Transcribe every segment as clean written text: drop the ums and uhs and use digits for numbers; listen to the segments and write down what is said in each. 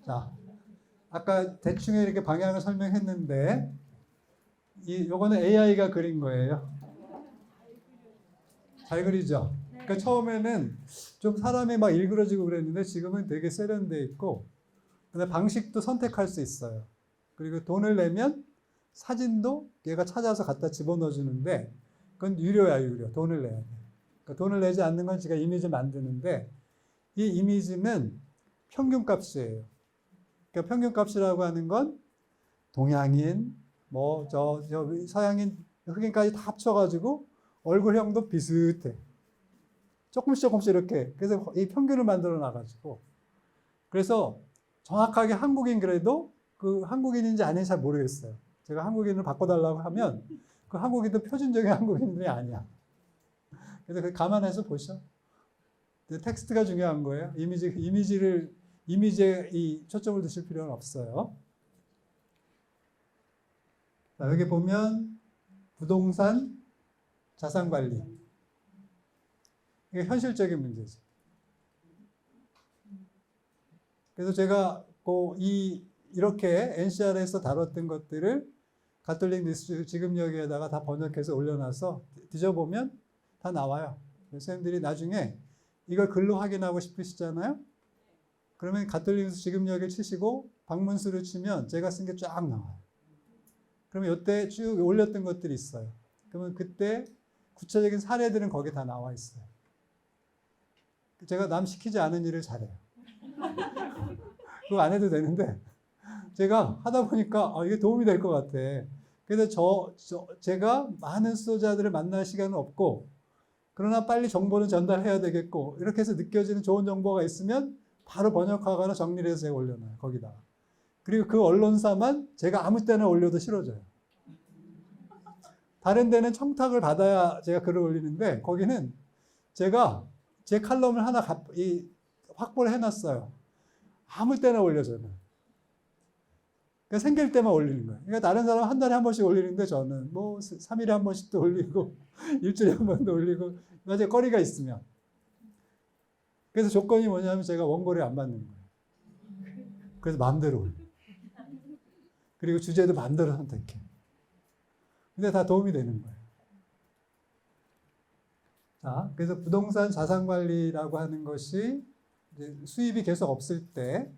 자, 아까 대충 이렇게 방향을 설명했는데, 요거는 AI가 그린 거예요. 잘 그리죠? 그러니까 처음에는 좀 사람이 막 일그러지고 그랬는데 지금은 되게 세련돼 있고, 그다음에 방식도 선택할 수 있어요. 그리고 돈을 내면 사진도 얘가 찾아서 갖다 집어넣어 주는데, 그건 유료야, 유료. 돈을 내야 돼. 그러니까 돈을 내지 않는 건 제가 이미지 만드는데, 이 이미지는 평균값이에요. 그러니까 평균값이라고 하는 건 동양인, 뭐 저 서양인, 흑인까지 다 합쳐가지고 얼굴형도 비슷해. 조금씩 이렇게. 그래서 이 평균을 만들어 놔가지고. 그래서 정확하게 한국인 그래도 그 한국인인지 아닌지 잘 모르겠어요. 제가 한국인을 바꿔달라고 하면 그 한국인도 표준적인 한국인이 아니야. 그래서 그 감안해서 보셔. 텍스트가 중요한 거예요. 이미지에 이 초점을 두실 필요는 없어요. 자, 여기 보면 부동산 자산 관리. 이게 현실적인 문제죠. 그래서 제가 이렇게 NCR에서 다뤘던 것들을 가톨릭 뉴스 지금 여기에다가 다 번역해서 올려놔서 뒤져보면 다 나와요. 선생님들이 나중에 이걸 글로 확인하고 싶으시잖아요. 그러면 가톨릭 뉴스 지금 여기 치시고 방문수를 치면 제가 쓴 게 쫙 나와요. 그러면 이때 쭉 올렸던 것들이 있어요. 그러면 그때 구체적인 사례들은 거기에 다 나와 있어요. 제가 남 시키지 않은 일을 잘해요. 그거 안 해도 되는데 제가 하다 보니까 이게 도움이 될 것 같아. 그래서 제가 많은 수도자들을 만날 시간은 없고, 그러나 빨리 정보는 전달해야 되겠고, 이렇게 해서 느껴지는 좋은 정보가 있으면 바로 번역하거나 정리를 해서 제가 올려놔요. 거기다가. 그리고 그 언론사만 제가 아무 때나 올려도 실어줘요. 다른 데는 청탁을 받아야 제가 글을 올리는데, 거기는 제가 제 칼럼을 하나 확보를 해놨어요. 아무 때나 올려줘요. 그러니까 생길 때만 올리는 거예요. 그러니까 다른 사람은 한 달에 한 번씩 올리는데 저는 뭐 3일에 한 번씩도 올리고 일주일에 한 번도 올리고 낮에 거리가 있으면. 그래서 조건이 뭐냐면 제가 원고를 안 받는 거예요. 그래서 마음대로 올려. 그리고 주제도 마음대로 선택해. 근데 다 도움이 되는 거예요. 자, 그래서 부동산 자산 관리라고 하는 것이 이제 수입이 계속 없을 때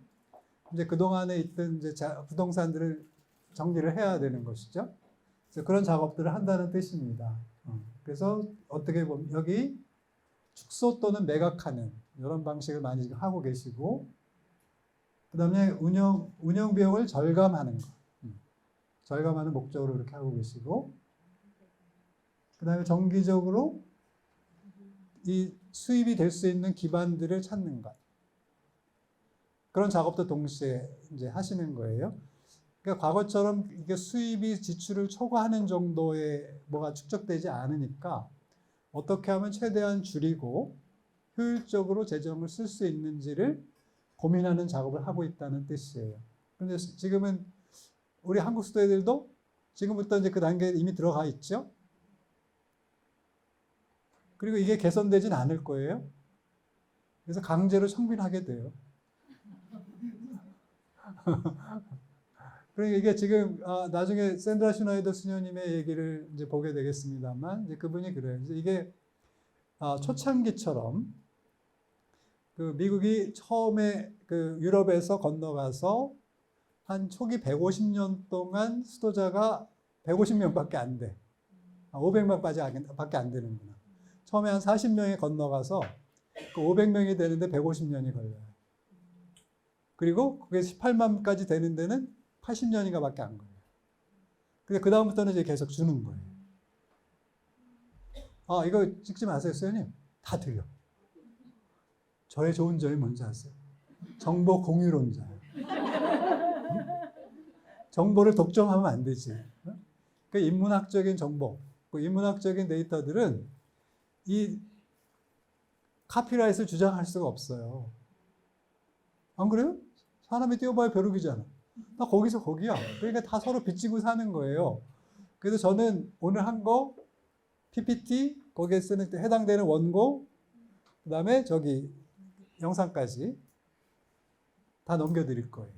이제 그동안에 있던 이제 부동산들을 정리를 해야 되는 것이죠. 그래서 그런 작업들을 한다는 뜻입니다. 그래서 어떻게 보면 여기 축소 또는 매각하는 이런 방식을 많이 하고 계시고, 그 다음에 운영 비용을 절감하는 것. 절감하는 목적으로 이렇게 하고 계시고, 그 다음에 정기적으로 이 수입이 될 수 있는 기반들을 찾는 것. 그런 작업도 동시에 이제 하시는 거예요. 그러니까 과거처럼 이게 수입이 지출을 초과하는 정도의 뭐가 축적되지 않으니까 어떻게 하면 최대한 줄이고 효율적으로 재정을 쓸 수 있는지를 고민하는 작업을 하고 있다는 뜻이에요. 그런데 지금은 우리 한국 수도애들도 지금부터 이제 그 단계에 이미 들어가 있죠. 그리고 이게 개선되진 않을 거예요. 그래서 강제로 청빈하게 돼요. 그러니까 이게 지금 나중에 샌드라 슈나이더 수녀님의 얘기를 이제 보게 되겠습니다만, 이제 그분이 그래요. 이게 초창기처럼 그 미국이 처음에 그 유럽에서 건너가서 한 초기 150년 동안 수도자가 150명밖에 안 돼. 500명밖에 안 되는구나. 처음에 한 40명이 건너가서 그 500명이 되는데 150년이 걸려요. 그리고 그게 18만까지 되는 데는 80년인가 밖에 안 걸려요. 근데 그 다음부터는 이제 계속 주는 거예요. 이거 찍지 마세요, 수현님. 다 들려. 저의 좋은 점이 뭔지 아세요? 정보 공유론자예요. 정보를 독점하면 안 되지. 그 인문학적인 정보, 그 인문학적인 데이터들은 이 카피라이트를 주장할 수가 없어요. 안 그래요? 사람이 띄워봐야 벼룩이잖아. 나 거기서 거기야. 그러니까 다 서로 빚지고 사는 거예요. 그래서 저는 오늘 한 거 PPT, 거기에 쓰는 해당되는 원고, 그 다음에 저기 영상까지 다 넘겨드릴 거예요.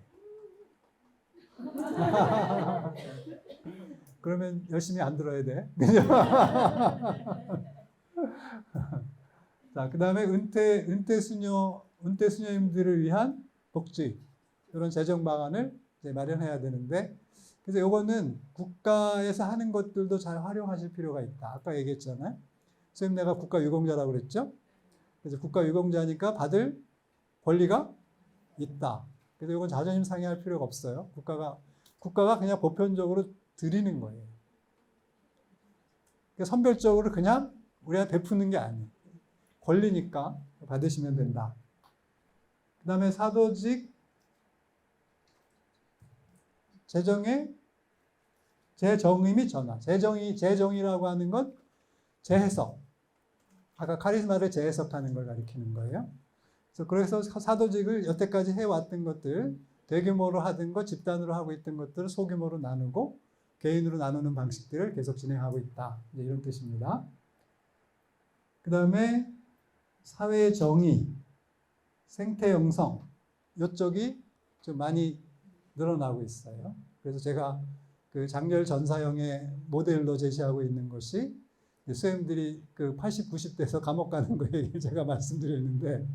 그러면 열심히 안 들어야 돼. 그죠? 자, 그 다음에 은퇴 수녀님들을 위한 복지, 이런 재정 방안을 이제 마련해야 되는데, 그래서 요거는 국가에서 하는 것들도 잘 활용하실 필요가 있다. 아까 얘기했잖아요. 선생님, 내가 국가 유공자라고 그랬죠? 그래서 국가 유공자니까 받을 권리가 있다. 그래서 이건 자존심 상해할 필요가 없어요. 국가가 그냥 보편적으로 드리는 거예요. 그러니까 선별적으로 그냥 우리한테 베푸는 게 아니에요. 권리니까 받으시면 된다. 그 다음에 사도직 재정의 재정의 및 전환. 재정의라고 하는 건 재해석. 아까 카리스마를 재해석하는 걸 가리키는 거예요. 그래서 사도직을 여태까지 해왔던 것들, 대규모로 하던 것, 집단으로 하고 있던 것들을 소규모로 나누고 개인으로 나누는 방식들을 계속 진행하고 있다. 이제 이런 뜻입니다. 그 다음에 사회의 정의, 생태 영성, 이쪽이 좀 많이 늘어나고 있어요. 그래서 제가 그 장렬 전사형의 모델로 제시하고 있는 것이 수행들이 그 80, 90대에서 감옥 가는 거 얘기를 제가 말씀드렸는데,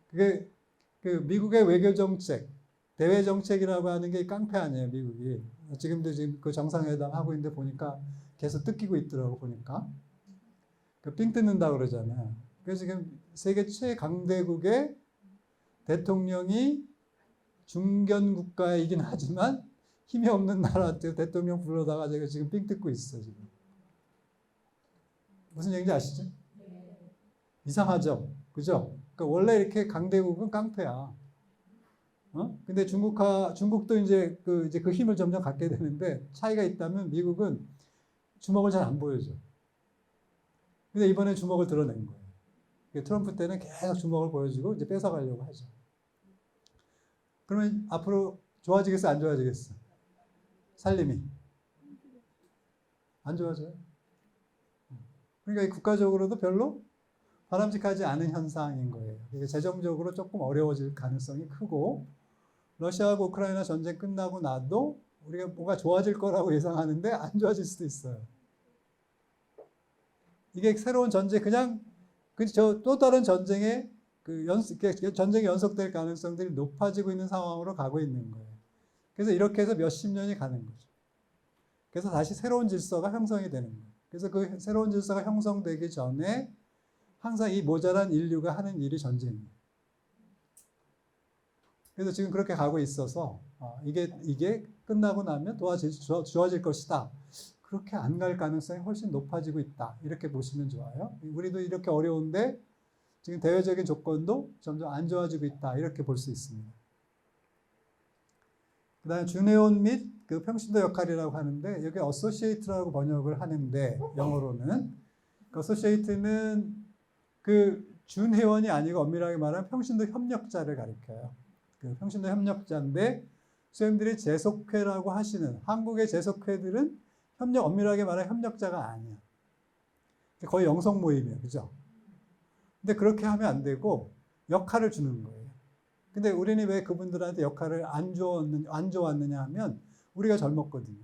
그게 그 미국의 외교 정책, 대외 정책이라고 하는 게 깡패 아니에요, 미국이. 지금 그 정상회담 하고 있는데 보니까 계속 뜯기고 있더라고, 보니까. 그 삥 뜯는다 그러잖아요. 그래서 지금 세계 최강대국의 대통령이 중견 국가이긴 하지만 힘이 없는 나라 대통령 불러다가 제가 지금 삥 뜯고 있어, 지금. 무슨 얘기인지 아시죠? 이상하죠? 그죠? 그러니까 원래 이렇게 강대국은 깡패야. 근데 중국도 이제 그 힘을 점점 갖게 되는데, 차이가 있다면 미국은 주먹을 잘 안 보여줘. 근데 이번에 주먹을 드러낸 거예요. 트럼프 때는 계속 주먹을 보여주고 이제 뺏어가려고 하죠. 그러면 앞으로 좋아지겠어, 안 좋아지겠어? 살림이 안 좋아져요. 그러니까 국가적으로도 별로 바람직하지 않은 현상인 거예요. 이게 재정적으로 조금 어려워질 가능성이 크고, 러시아하고 우크라이나 전쟁 끝나고 나도 우리가 뭐가 좋아질 거라고 예상하는데 안 좋아질 수도 있어요. 이게 새로운 전쟁, 그냥 또 다른 전쟁에 전쟁이 연속될 가능성들이 높아지고 있는 상황으로 가고 있는 거예요. 그래서 이렇게 해서 몇십 년이 가는 거죠. 그래서 다시 새로운 질서가 형성이 되는 거예요. 그래서 그 새로운 질서가 형성되기 전에 항상 이 모자란 인류가 하는 일이 전쟁이에요. 그래서 지금 그렇게 가고 있어서 이게 끝나고 나면 좋아질 것이다. 그렇게 안 갈 가능성이 훨씬 높아지고 있다. 이렇게 보시면 좋아요. 우리도 이렇게 어려운데 지금 대외적인 조건도 점점 안 좋아지고 있다. 이렇게 볼 수 있습니다. 그 다음에 준회원 및 그 평신도 역할이라고 하는데, 여기 어소시에이트라고 번역을 하는데, 영어로는 그 어소시에이트는 그 준회원이 아니고 엄밀하게 말하면 평신도 협력자를 가리켜요. 그 평신도 협력자인데, 수행들이 재속회라고 하시는 한국의 재속회들은 엄밀하게 말하면 협력자가 아니야. 거의 영성 모임이에요. 그죠? 근데 그렇게 하면 안 되고 역할을 주는 거예요. 근데 우리는 왜 그분들한테 역할을 안 줘왔느냐 하면 우리가 젊었거든요.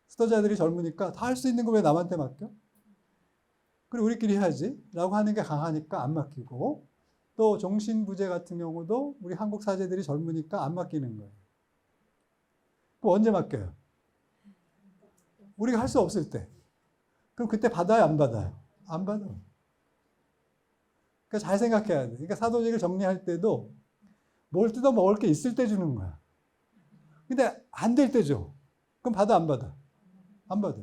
수도자들이 젊으니까 다 할 수 있는 거 왜 남한테 맡겨? 그리고 우리끼리 해야지 라고 하는 게 강하니까 안 맡기고, 또 종신부제 같은 경우도 우리 한국 사제들이 젊으니까 안 맡기는 거예요. 그럼 언제 맡겨요? 우리가 할 수 없을 때. 그럼 그때 받아요, 안 받아요? 안 받아. 그러니까 잘 생각해야 돼. 그러니까 사도직을 정리할 때도 뭘 뜯어 먹을 게 있을 때 주는 거야. 근데 안 될 때 줘. 그럼 받아, 안 받아? 안 받아.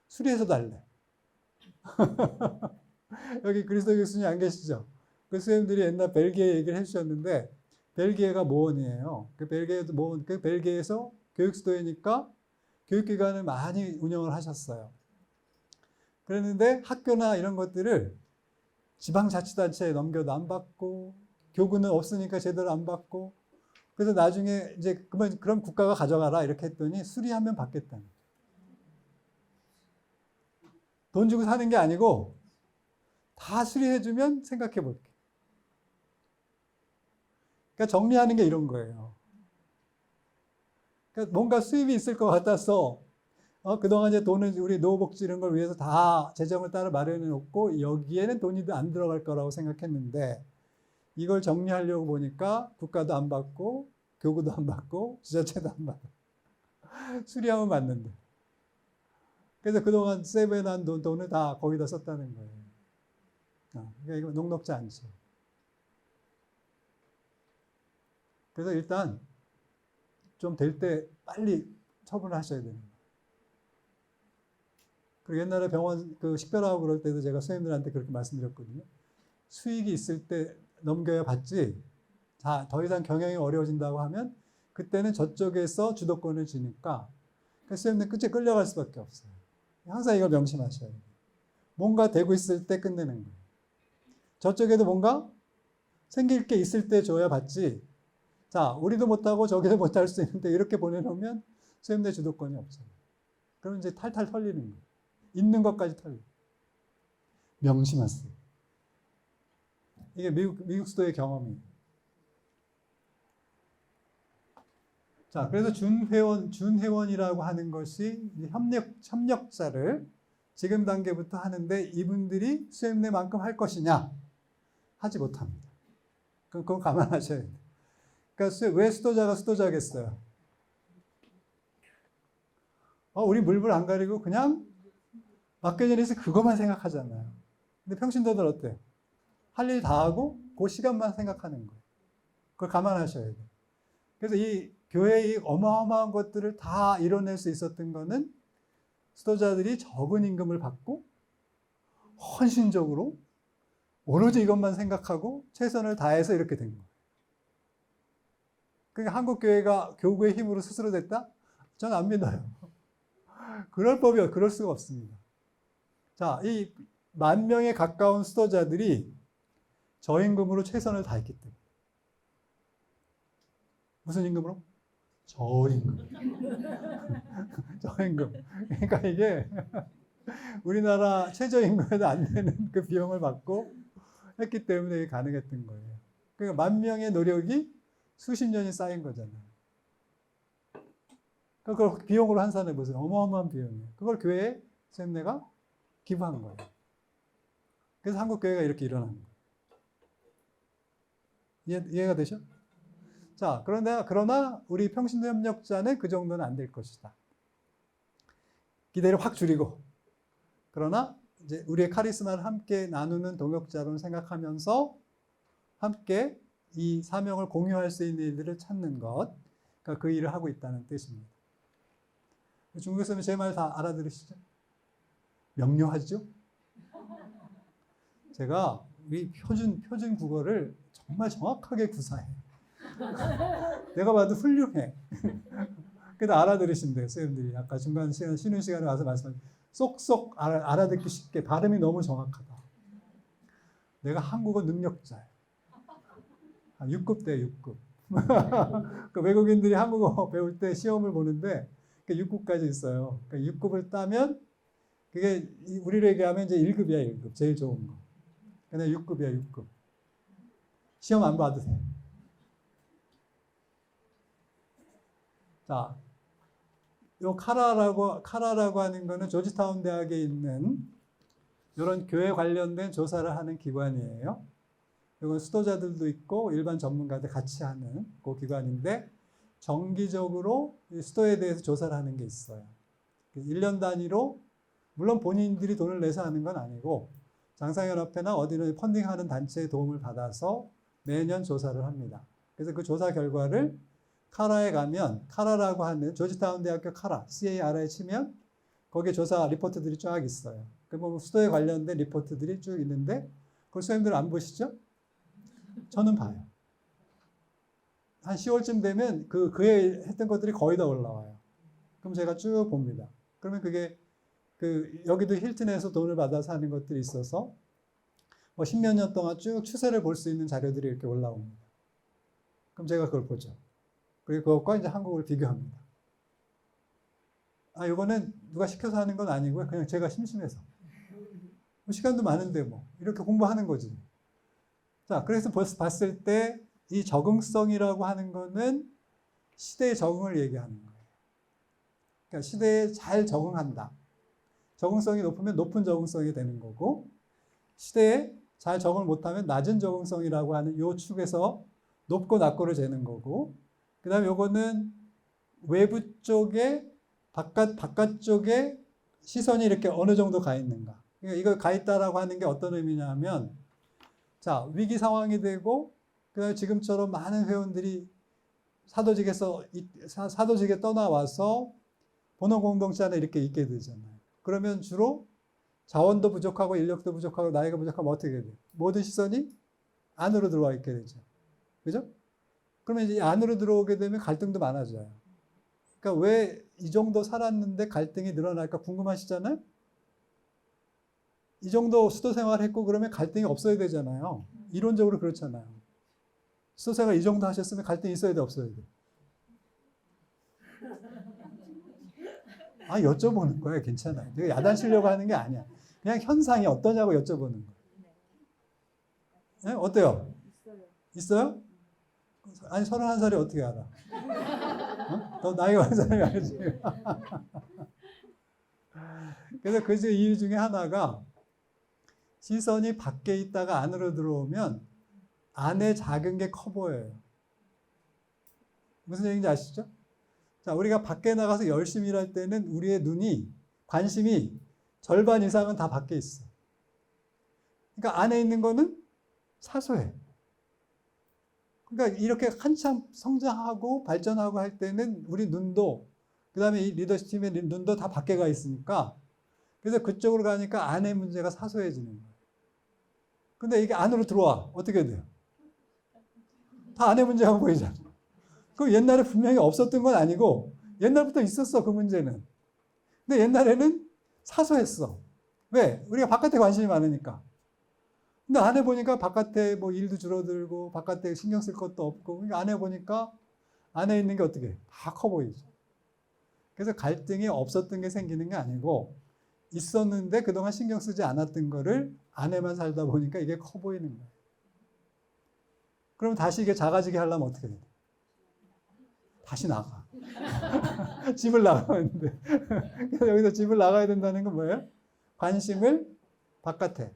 수리해서 달래. 여기 그리스도 교수님 안 계시죠? 그 선생님들이 옛날 벨기에 얘기를 해주셨는데, 벨기에가 모원이에요. 그 벨기에에서 교육수도이니까 교육기관을 많이 운영을 하셨어요. 그랬는데 학교나 이런 것들을 지방자치단체에 넘겨도 안 받고, 교구는 없으니까 제대로 안 받고, 그래서 나중에 이제 그럼 국가가 가져가라 이렇게 했더니 수리하면 받겠다는. 돈 주고 사는 게 아니고 다 수리해주면 생각해 볼게. 그러니까 정리하는 게 이런 거예요. 그러니까 뭔가 수입이 있을 것 같아서 그동안 이제 돈을 우리 노후복지 이런 걸 위해서 다 재정을 따로 마련해 놓고 여기에는 돈이 안 들어갈 거라고 생각했는데 이걸 정리하려고 보니까 국가도 안 받고 교구도 안 받고 지자체도 안 받고 수리하면 받는데 그래서 그동안 세이브해놓은 돈을 다 거기다 썼다는 거예요. 그러니까 이거 녹록지 않죠. 그래서 일단 좀 될 때 빨리 처분을 하셔야 됩니다. 그리고 옛날에 병원 식별하고 그럴 때도 제가 선생님들한테 그렇게 말씀드렸거든요. 수익이 있을 때 넘겨야 받지. 자, 더 이상 경영이 어려워진다고 하면 그때는 저쪽에서 주도권을 쥐니까 선생님들 끝에 끌려갈 수밖에 없어요. 항상 이걸 명심하셔야 돼요. 뭔가 되고 있을 때 끝내는 거예요. 저쪽에도 뭔가 생길 게 있을 때 줘야 받지. 자, 우리도 못하고 저기도 못할 수 있는데 이렇게 보내놓으면 선생님들 주도권이 없어요. 그러면 이제 탈탈 털리는 거예요. 있는 것까지 털려요. 명심하세요. 이게 미국 수도의 경험이에요. 자, 그래서 준회원이라고 하는 것이 협력자를 지금 단계부터 하는데 이분들이 수행내만큼 할 것이냐? 하지 못합니다. 그건 감안하셔야 돼요. 그러니까 왜 수도자가 수도자겠어요? 우리 물불 안 가리고 그냥 막개전에서 그것만 생각하잖아요. 근데 평신도들 어때요? 할 일 다 하고 그 시간만 생각하는 거예요. 그걸 감안하셔야 돼요. 그래서 이 교회의 어마어마한 것들을 다 이뤄낼 수 있었던 거는 수도자들이 적은 임금을 받고 헌신적으로 오로지 이것만 생각하고 최선을 다해서 이렇게 된 거예요. 그러니까 한국 교회가 교구의 힘으로 스스로 됐다? 저는 안 믿어요. 그럴 수가 없습니다. 자, 이 10,000명에 가까운 수도자들이 저임금으로 최선을 다했기 때문에. 무슨 임금으로? 저임금. 저임금. 그러니까 이게 우리나라 최저임금에도 안 되는 그 비용을 받고 했기 때문에 가능했던 거예요. 그러니까 10,000명의 노력이 수십 년이 쌓인 거잖아요. 그걸 비용으로 환산해 보세요. 어마어마한 비용이에요. 그걸 교회에 샘내가 기부한 거예요. 그래서 한국 교회가 이렇게 일어난 거예요. 이해가 되죠? 자, 그러나 우리 평신도 협력자는 그 정도는 안 될 것이다. 기대를 확 줄이고, 그러나 이제 우리의 카리스마를 함께 나누는 동역자로 생각하면서 함께 이 사명을 공유할 수 있는 일들을 찾는 것, 그러니까 그 일을 하고 있다는 뜻입니다. 중국에서는 제 말 다 알아들으시죠? 명료하죠? 제가 이 표준 국어를 정말 정확하게 구사해요. 내가 봐도 훌륭해. 그래도 알아들으신대요, 선생님들이. 아까 중간 시간, 쉬는 시간에 와서 말씀하신 쏙쏙 알아듣기 쉽게 발음이 너무 정확하다. 내가 한국어 능력자예요. 6급 돼, 6급. 그 외국인들이 한국어 배울 때 시험을 보는데 6급까지 있어요. 그러니까 6급을 따면 그게 우리로 얘기하면 이제 1급이야, 1급. 제일 좋은 거. 근데 6급이야, 6급. 시험 안 봐도 돼. 자, 요 카라라고 하는 거는 조지타운 대학에 있는 이런 교회 관련된 조사를 하는 기관이에요. 이건 수도자들도 있고 일반 전문가들 같이 하는 그 기관인데 정기적으로 수도에 대해서 조사를 하는 게 있어요. 1년 단위로 물론 본인들이 돈을 내서 하는 건 아니고 장사연합회나 어디는 펀딩하는 단체의 도움을 받아서 매년 조사를 합니다. 그래서 그 조사 결과를 카라에 가면 카라라고 하는 조지타운 대학교 카라, CARA에 치면 거기에 조사 리포트들이 쫙 있어요. 뭐 수도에 관련된 리포트들이 쭉 있는데 그걸 선생님들 안 보시죠? 저는 봐요. 한 10월쯤 되면 그해 했던 것들이 거의 다 올라와요. 그럼 제가 쭉 봅니다. 그러면 그게 여기도 힐튼에서 돈을 받아서 하는 것들이 있어서 뭐 10몇 년 동안 쭉 추세를 볼 수 있는 자료들이 이렇게 올라옵니다. 그럼 제가 그걸 보죠. 그리고 그것과 이제 한국을 비교합니다. 이거는 누가 시켜서 하는 건 아니고요. 그냥 제가 심심해서. 시간도 많은데 뭐 이렇게 공부하는 거지. 자, 그래서 봤을 때 이 적응성이라고 하는 거는 시대의 적응을 얘기하는 거예요. 그러니까 시대에 잘 적응한다. 적응성이 높으면 높은 적응성이 되는 거고, 시대에 잘 적응을 못하면 낮은 적응성이라고 하는 요 축에서 높고 낮고를 재는 거고, 그 다음에 요거는 외부 쪽에 바깥쪽에 시선이 이렇게 어느 정도 가 있는가. 그러니까 이거 가 있다라고 하는 게 어떤 의미냐면, 자, 위기 상황이 되고, 그 다음에 지금처럼 많은 회원들이 사도직에 떠나와서 본원 공동체 안에 이렇게 있게 되잖아요. 그러면 주로 자원도 부족하고 인력도 부족하고 나이가 부족하면 어떻게 돼요? 모든 시선이 안으로 들어와 있게 되죠. 그죠? 그러면 이제 안으로 들어오게 되면 갈등도 많아져요. 그러니까 왜 이 정도 살았는데 갈등이 늘어날까 궁금하시잖아요? 이 정도 수도 생활했고 그러면 갈등이 없어야 되잖아요. 이론적으로 그렇잖아요. 수도 생활 이 정도 하셨으면 갈등이 있어야 돼, 없어야 돼? 아, 여쭤보는 거예요. 괜찮아요. 내가 야단치려고 하는 게 아니야. 그냥 현상이 어떠냐고 여쭤보는 거예요. 네? 어때요? 있어요? 아니, 31살이 어떻게 알아? 어? 더 나이가 많은 사람이 알지. 그래서 그 이유 중에 하나가 시선이 밖에 있다가 안으로 들어오면 안에 작은 게 커 보여요. 무슨 얘기인지 아시죠? 자, 우리가 밖에 나가서 열심히 일할 때는 우리의 눈이, 관심이 절반 이상은 다 밖에 있어. 그러니까 안에 있는 거는 사소해. 그러니까 이렇게 한참 성장하고 발전하고 할 때는 우리 눈도, 그 다음에 이 리더십 팀의 눈도 다 밖에 가 있으니까, 그래서 그쪽으로 가니까 안의 문제가 사소해지는 거예요. 근데 이게 안으로 들어와. 어떻게 돼요? 다 안의 문제가 보이잖아. 그 옛날에 분명히 없었던 건 아니고, 옛날부터 있었어, 그 문제는. 근데 옛날에는 사소했어. 왜? 우리가 바깥에 관심이 많으니까. 근데 안에 보니까 바깥에 뭐 일도 줄어들고 바깥에 신경 쓸 것도 없고, 그러니까 안에 보니까 안에 있는 게 어떻게 다 커 보이죠. 그래서 갈등이 없었던 게 생기는 게 아니고 있었는데 그동안 신경 쓰지 않았던 거를 안에만 살다 보니까 이게 커 보이는 거예요. 그럼 다시 이게 작아지게 하려면 어떻게 돼요? 다시 나가. 집을 나가면 돼. 그래서 여기서 집을 나가야 된다는 건 뭐예요? 관심을 바깥에.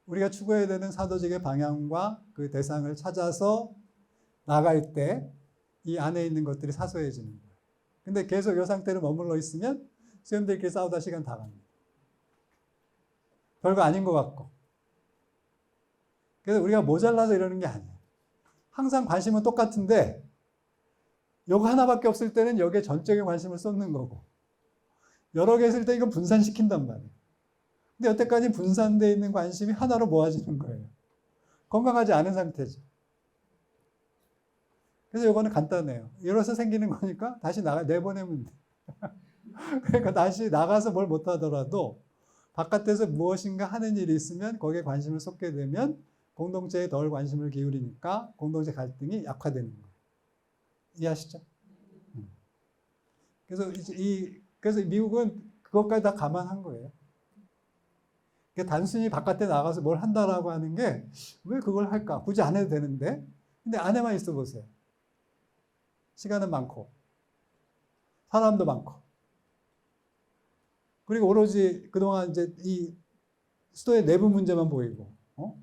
우리가 추구해야 되는 사도직의 방향과 그 대상을 찾아서 나갈 때 이 안에 있는 것들이 사소해지는 거예요. 근데 계속 이 상태로 머물러 있으면 수염들끼리 싸우다 시간 다 갑니다. 별거 아닌 것 같고. 그래서 우리가 모자라서 이러는 게 아니에요. 항상 관심은 똑같은데 요거 하나밖에 없을 때는 여기에 전적인 관심을 쏟는 거고, 여러 개 있을 때 이건 분산시킨단 말이에요. 근데 여태까지 분산되어 있는 관심이 하나로 모아지는 거예요. 건강하지 않은 상태죠. 그래서 이거는 간단해요. 이래서 생기는 거니까 다시 내보내면 돼. 그러니까 다시 나가서 뭘 못하더라도 바깥에서 무엇인가 하는 일이 있으면 거기에 관심을 쏟게 되면 공동체에 덜 관심을 기울이니까 공동체 갈등이 약화되는 거예요. 이해하시죠? 그래서 미국은 그것까지 다 감안한 거예요. 단순히 바깥에 나가서 뭘 한다라고 하는 게 왜 그걸 할까? 굳이 안 해도 되는데. 근데 안에만 있어 보세요. 시간은 많고, 사람도 많고. 그리고 오로지 그동안 이제 이 수도의 내부 문제만 보이고,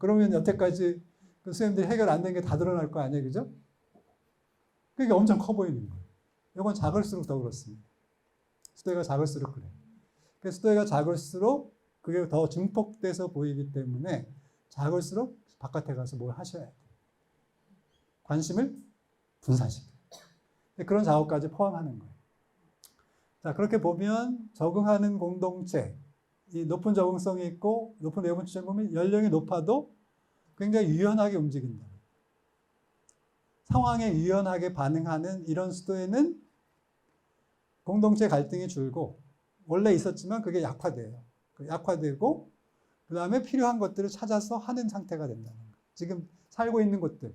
그러면 여태까지 그 수행들이 해결 안 된 게 다 드러날 거 아니에요, 그죠? 그게 엄청 커 보이는 거예요. 이건 작을수록 더 그렇습니다. 수도가 작을수록 그래요. 그래서 수도가 작을수록 그게 더 증폭돼서 보이기 때문에 작을수록 바깥에 가서 뭘 하셔야 돼요. 관심을 분산시켜요. 그런 작업까지 포함하는 거예요. 자, 그렇게 보면 적응하는 공동체, 이 높은 적응성이 있고 높은 내부 추천 보면 연령이 높아도 굉장히 유연하게 움직인다. 상황에 유연하게 반응하는 이런 수도에는 공동체 갈등이 줄고 원래 있었지만 그게 약화돼요. 약화되고 그 다음에 필요한 것들을 찾아서 하는 상태가 된다는 거예요. 지금 살고 있는 곳들.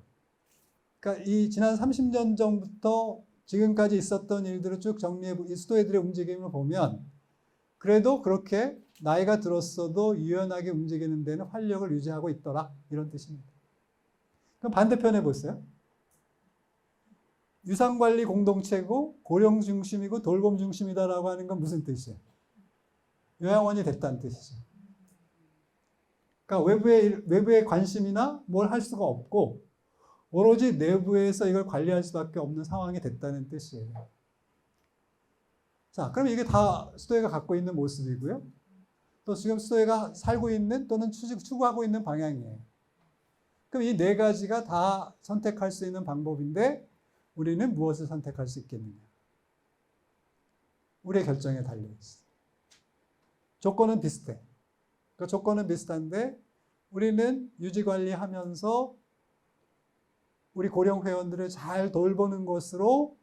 그러니까 이 지난 30년 전부터 지금까지 있었던 일들을 쭉 정리해 이 수도애들의 움직임을 보면 그래도 그렇게 나이가 들었어도 유연하게 움직이는 데는 활력을 유지하고 있더라. 이런 뜻입니다. 그럼 반대편에 보세요. 유상관리 공동체고 고령 중심이고 돌봄 중심이다라고 하는 건 무슨 뜻이에요? 요양원이 됐다는 뜻이죠. 그러니까 외부의 관심이나 뭘 할 수가 없고 오로지 내부에서 이걸 관리할 수밖에 없는 상황이 됐다는 뜻이에요. 자, 그럼 이게 다 수도회가 갖고 있는 모습이고요. 또 지금 수도회가 살고 있는 또는 추구하고 있는 방향이에요. 그럼 이 네 가지가 다 선택할 수 있는 방법인데 우리는 무엇을 선택할 수 있겠느냐? 우리의 결정에 달려있어. 조건은 비슷해. 그 조건은 비슷한데 우리는 유지관리하면서 우리 고령 회원들을 잘 돌보는 것으로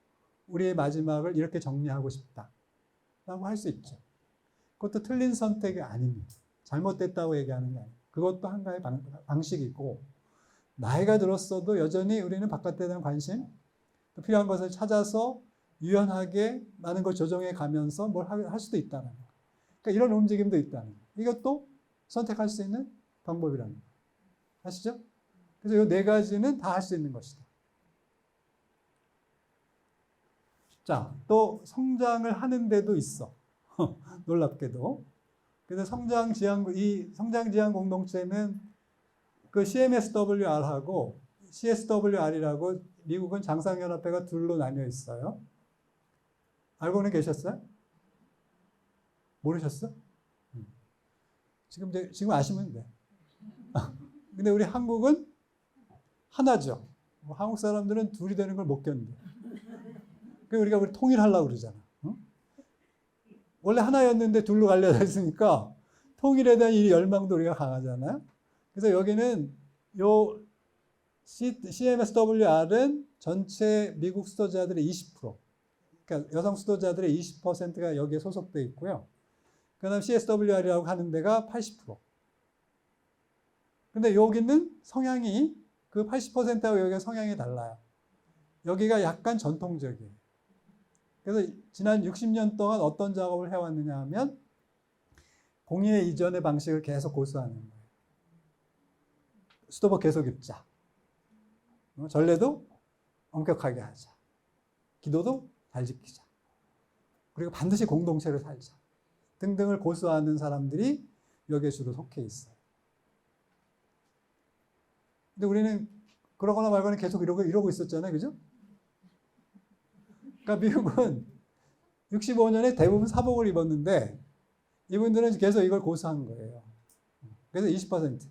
우리의 마지막을 이렇게 정리하고 싶다라고 할 수 있죠. 그것도 틀린 선택이 아닙니다. 잘못됐다고 얘기하는 게 아니에요. 그것도 한 가지 방식이고 나이가 들었어도 여전히 우리는 바깥에 대한 관심, 또 필요한 것을 찾아서 유연하게 많은 걸 조정해 가면서 뭘 할 수도 있다는 거예요. 그러니까 이런 움직임도 있다는 거예요. 이것도 선택할 수 있는 방법이라는 거예요. 아시죠? 그래서 이 네 가지는 다 할 수 있는 것이다. 자, 또 성장을 하는 데도 있어. 놀랍게도. 그래서 이 성장지향 공동체는 그 CMSWR하고 CSWR이라고 미국은 장상연합회가 둘로 나뉘어 있어요. 알고는 계셨어요? 모르셨어? 지금 아시면 돼. 근데 우리 한국은 하나죠. 한국 사람들은 둘이 되는 걸 못 견뎌. 그래서 우리 통일하려고 그러잖아. 원래 하나였는데 둘로 갈려져 있으니까 통일에 대한 이 열망도 우리가 강하잖아요. 그래서 여기는 요 CMSWR은 전체 미국 수도자들의 20%, 그러니까 여성 수도자들의 20%가 여기에 소속되어 있고요. 그 다음 CSWR이라고 하는 데가 80%. 근데 여기는 성향이 그 80%하고 여기가 성향이 달라요. 여기가 약간 전통적이에요. 그래서 지난 60년 동안 어떤 작업을 해왔느냐 하면 공인의 이전의 방식을 계속 고수하는 거예요. 수도법 계속 입자. 전례도 엄격하게 하자. 기도도 잘 지키자. 그리고 반드시 공동체를 살자. 등등을 고수하는 사람들이 여기에 주로 속해 있어요. 근데 우리는 그러거나 말거나 계속 이러고 있었잖아요. 그죠? 그러니까 미국은 65년에 대부분 사복을 입었는데 이분들은 계속 이걸 고수한 거예요. 그래서 20%.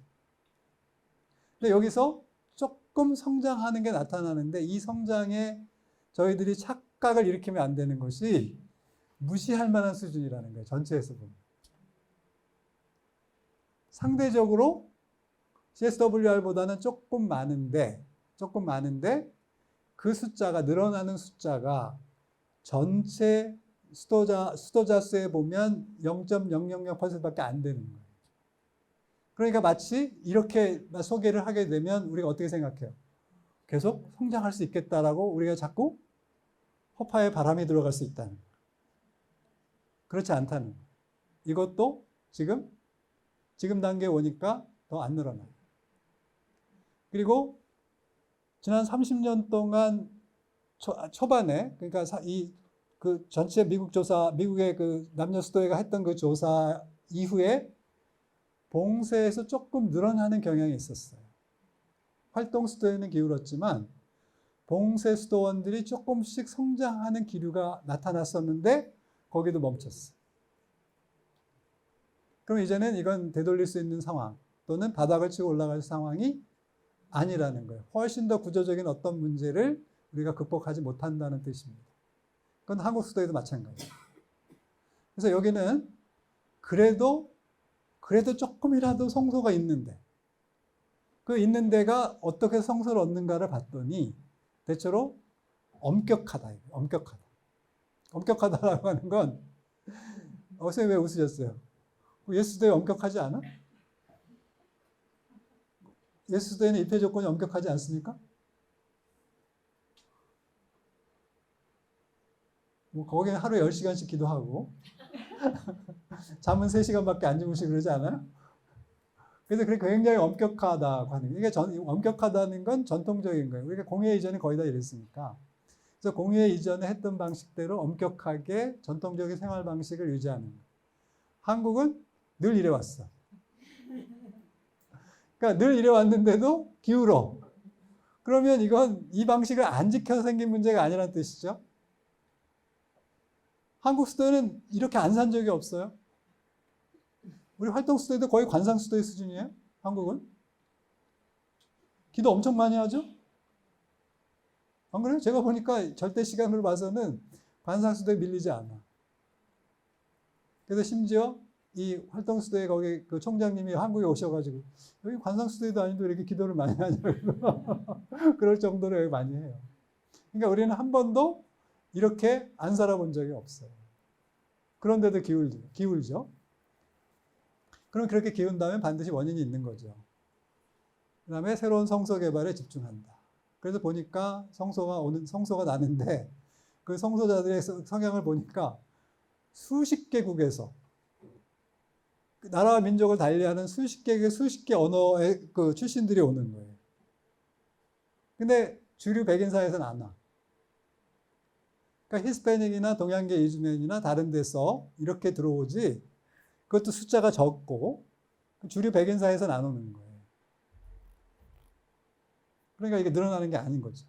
근데 여기서 조금 성장하는 게 나타나는데 이 성장에 저희들이 착각을 일으키면 안 되는 것이 무시할 만한 수준이라는 거예요. 전체에서 보면. 상대적으로 CSWR보다는 조금 많은데 그 숫자가 늘어나는 숫자가 전체 수도자 수에 보면 0.000%밖에 안 되는 거예요. 그러니까 마치 이렇게 소개를 하게 되면 우리가 어떻게 생각해요? 계속 성장할 수 있겠다라고 우리가 자꾸 허파에 바람이 들어갈 수 있다는 거예요. 그렇지 않다는 거예요. 이것도 지금 단계에 오니까 더 안 늘어나요. 그리고 지난 30년 동안 초반에 그러니까 그 전체 미국의 그 남녀 수도회가 했던 그 조사 이후에 봉쇄에서 조금 늘어나는 경향이 있었어요. 활동 수도에는 기울었지만 봉쇄 수도원들이 조금씩 성장하는 기류가 나타났었는데 거기도 멈췄어요. 그럼 이제는 이건 되돌릴 수 있는 상황 또는 바닥을 치고 올라갈 상황이 아니라는 거예요. 훨씬 더 구조적인 어떤 문제를 우리가 극복하지 못한다는 뜻입니다. 그건 한국 수도에도 마찬가지예요. 그래서 여기는 그래도 조금이라도 성소가 있는데 그 있는 데가 어떻게 성소를 얻는가를 봤더니 대체로 엄격하다. 엄격하다라고 하는 건 선생님 왜 웃으셨어요? 예수도에 엄격하지 않아? 예수도에는 입회 조건이 엄격하지 않습니까? 거기는 하루에 10시간씩 기도하고 잠은 3시간밖에 안 주무시고 그러지 않아요? 그래서 그게 굉장히 엄격하다고 하는 거예요. 이게 엄격하다는 건 전통적인 거예요. 우리가 공회 이전에 거의 다 이랬으니까. 그래서 공유회 이전에 했던 방식대로 엄격하게 전통적인 생활 방식을 유지하는 거예요. 한국은 늘 이래 왔어. 그러니까 늘 이래 왔는데도 기울어. 그러면 이건 이 방식을 안 지켜서 생긴 문제가 아니라는 뜻이죠. 한국 수도는 이렇게 안 산 적이 없어요. 우리 활동 수도도 거의 관상 수도의 수준이에요. 한국은. 기도 엄청 많이 하죠? 안 그래요? 제가 보니까 절대 시간으로 봐서는 관상 수도에 밀리지 않아. 그래서 심지어 이 활동 수도에 거기 그 총장님이 한국에 오셔가지고 여기 관상 수도에도 아닌데 이렇게 기도를 많이 하냐고 그럴 정도로 여기 많이 해요. 그러니까 우리는 한 번도 이렇게 안 살아본 적이 없어요. 그런데도 기울죠. 그럼 그렇게 기운다면 반드시 원인이 있는 거죠. 그 다음에 새로운 성소 개발에 집중한다. 그래서 보니까 성소가 나는데 그 성소자들의 성향을 보니까 수십 개국에서 나라와 민족을 달리하는 수십 개 언어의 그 출신들이 오는 거예요. 근데 주류 백인 사회에서는 안 와. 그러니까 히스패닉이나 동양계 이주민이나 다른 데서 이렇게 들어오지 그것도 숫자가 적고 주류 백인 사회에서는 안 오는 거예요. 그러니까 이게 늘어나는 게 아닌 거죠.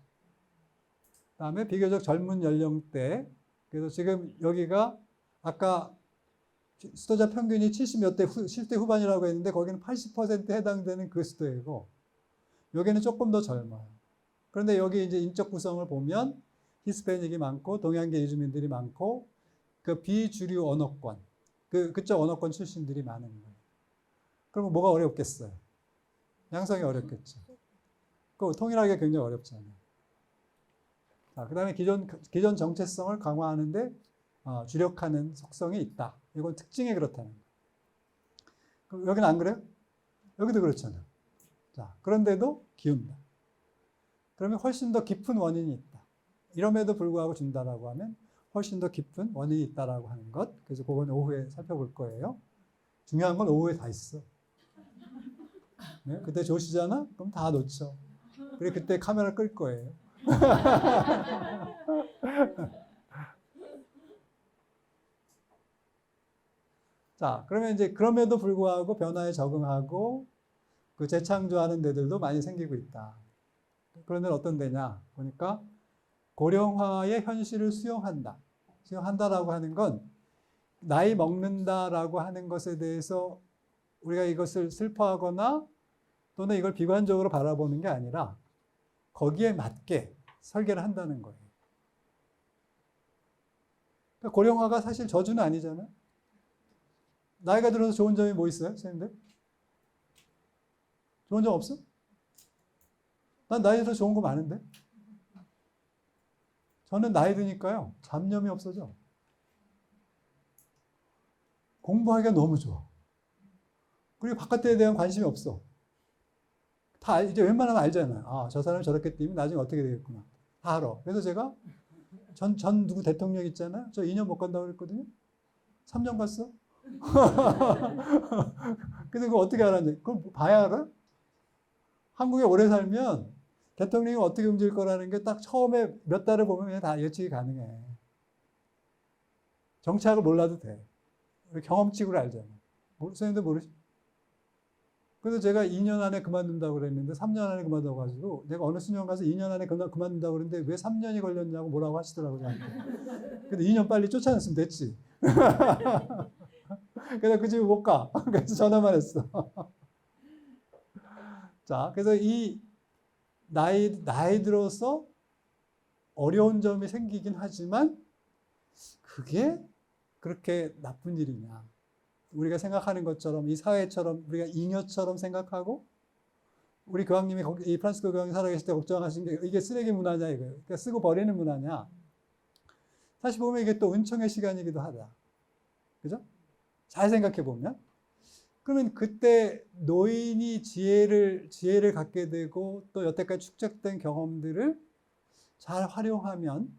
그다음에 비교적 젊은 연령대. 그래서 지금 여기가 아까 수도자 평균이 70몇 대, 70대 후반이라고 했는데 거기는 80%에 해당되는 그 수도이고 여기는 조금 더 젊어요. 그런데 여기 이제 인적 구성을 보면 히스패닉이 많고 동양계 이주민들이 많고 그 비주류 언어권, 그쪽 언어권 출신들이 많은 거예요. 그러면 뭐가 어렵겠어요? 양성이 어렵겠죠. 그 통일하기가 굉장히 어렵잖아요. 자, 그 다음에 기존 정체성을 강화하는데 주력하는 속성이 있다. 이건 특징이 그렇다는 거예요. 여기는 안 그래요? 여기도 그렇잖아요. 자, 그런데도 기운다. 그러면 훨씬 더 깊은 원인이 있다. 이럼에도 불구하고 준다라고 하면 훨씬 더 깊은 원인이 있다라고 하는 것. 그래서 그건 오후에 살펴볼 거예요. 중요한 건 오후에 다 있어. 네? 그때 조시잖아? 그럼 다 놓쳐. 그리고 그때 카메라 끌 거예요. 자, 그러면 이제 그럼에도 불구하고 변화에 적응하고 그 재창조하는 데들도 많이 생기고 있다. 그런 데는 어떤 데냐? 보니까 고령화의 현실을 수용한다. 수용한다라고 하는 건 나이 먹는다라고 하는 것에 대해서 우리가 이것을 슬퍼하거나 또는 이걸 비관적으로 바라보는 게 아니라 거기에 맞게 설계를 한다는 거예요. 그러니까 고령화가 사실 저주는 아니잖아요. 나이가 들어서 좋은 점이 뭐 있어요, 선생님들? 좋은 점 없어? 난 나이 들어서 좋은 거 많은데? 저는 나이 드니까요, 잡념이 없어져. 공부하기가 너무 좋아. 그리고 바깥에 대한 관심이 없어. 다 이제 웬만하면 알잖아요. 아, 저 사람이 저렇게 뛰면 나중에 어떻게 되겠구나. 다 알아. 그래서 제가 전 누구 대통령 있잖아요. 저 2년 못 간다고 그랬거든요. 3년 갔어. 근데 그거 어떻게 알았냐? 그걸 봐야 알아? 한국에 오래 살면 대통령이 어떻게 움직일 거라는 게 딱 처음에 몇 달을 보면 그냥 다 예측이 가능해. 정치학을 몰라도 돼. 경험칙으로 알잖아. 선생님도 모르시? 그래서 제가 2년 안에 그만둔다고 그랬는데 3년 안에 그만둬가지고 내가 어느 수년 가서 2년 안에 그만둔다고 그랬는데 왜 3년이 걸렸냐고 뭐라고 하시더라고요. 근데 2년 빨리 쫓아냈으면 됐지. 그래서 그 집에 못 가. 그래서 전화만 했어. 자, 그래서 이 나이 들어서 어려운 점이 생기긴 하지만 그게 그렇게 나쁜 일이냐. 우리가 생각하는 것처럼 이 사회처럼 우리가 잉여처럼 생각하고 우리 교황님이 이 프란시스코 교황이 살아계실 때 걱정하신 게 이게 쓰레기 문화냐 이거예요. 그러니까 쓰고 버리는 문화냐. 사실 보면 이게 또 은총의 시간이기도 하다. 그죠? 잘 생각해 보면. 그러면 그때 노인이 지혜를 갖게 되고 또 여태까지 축적된 경험들을 잘 활용하면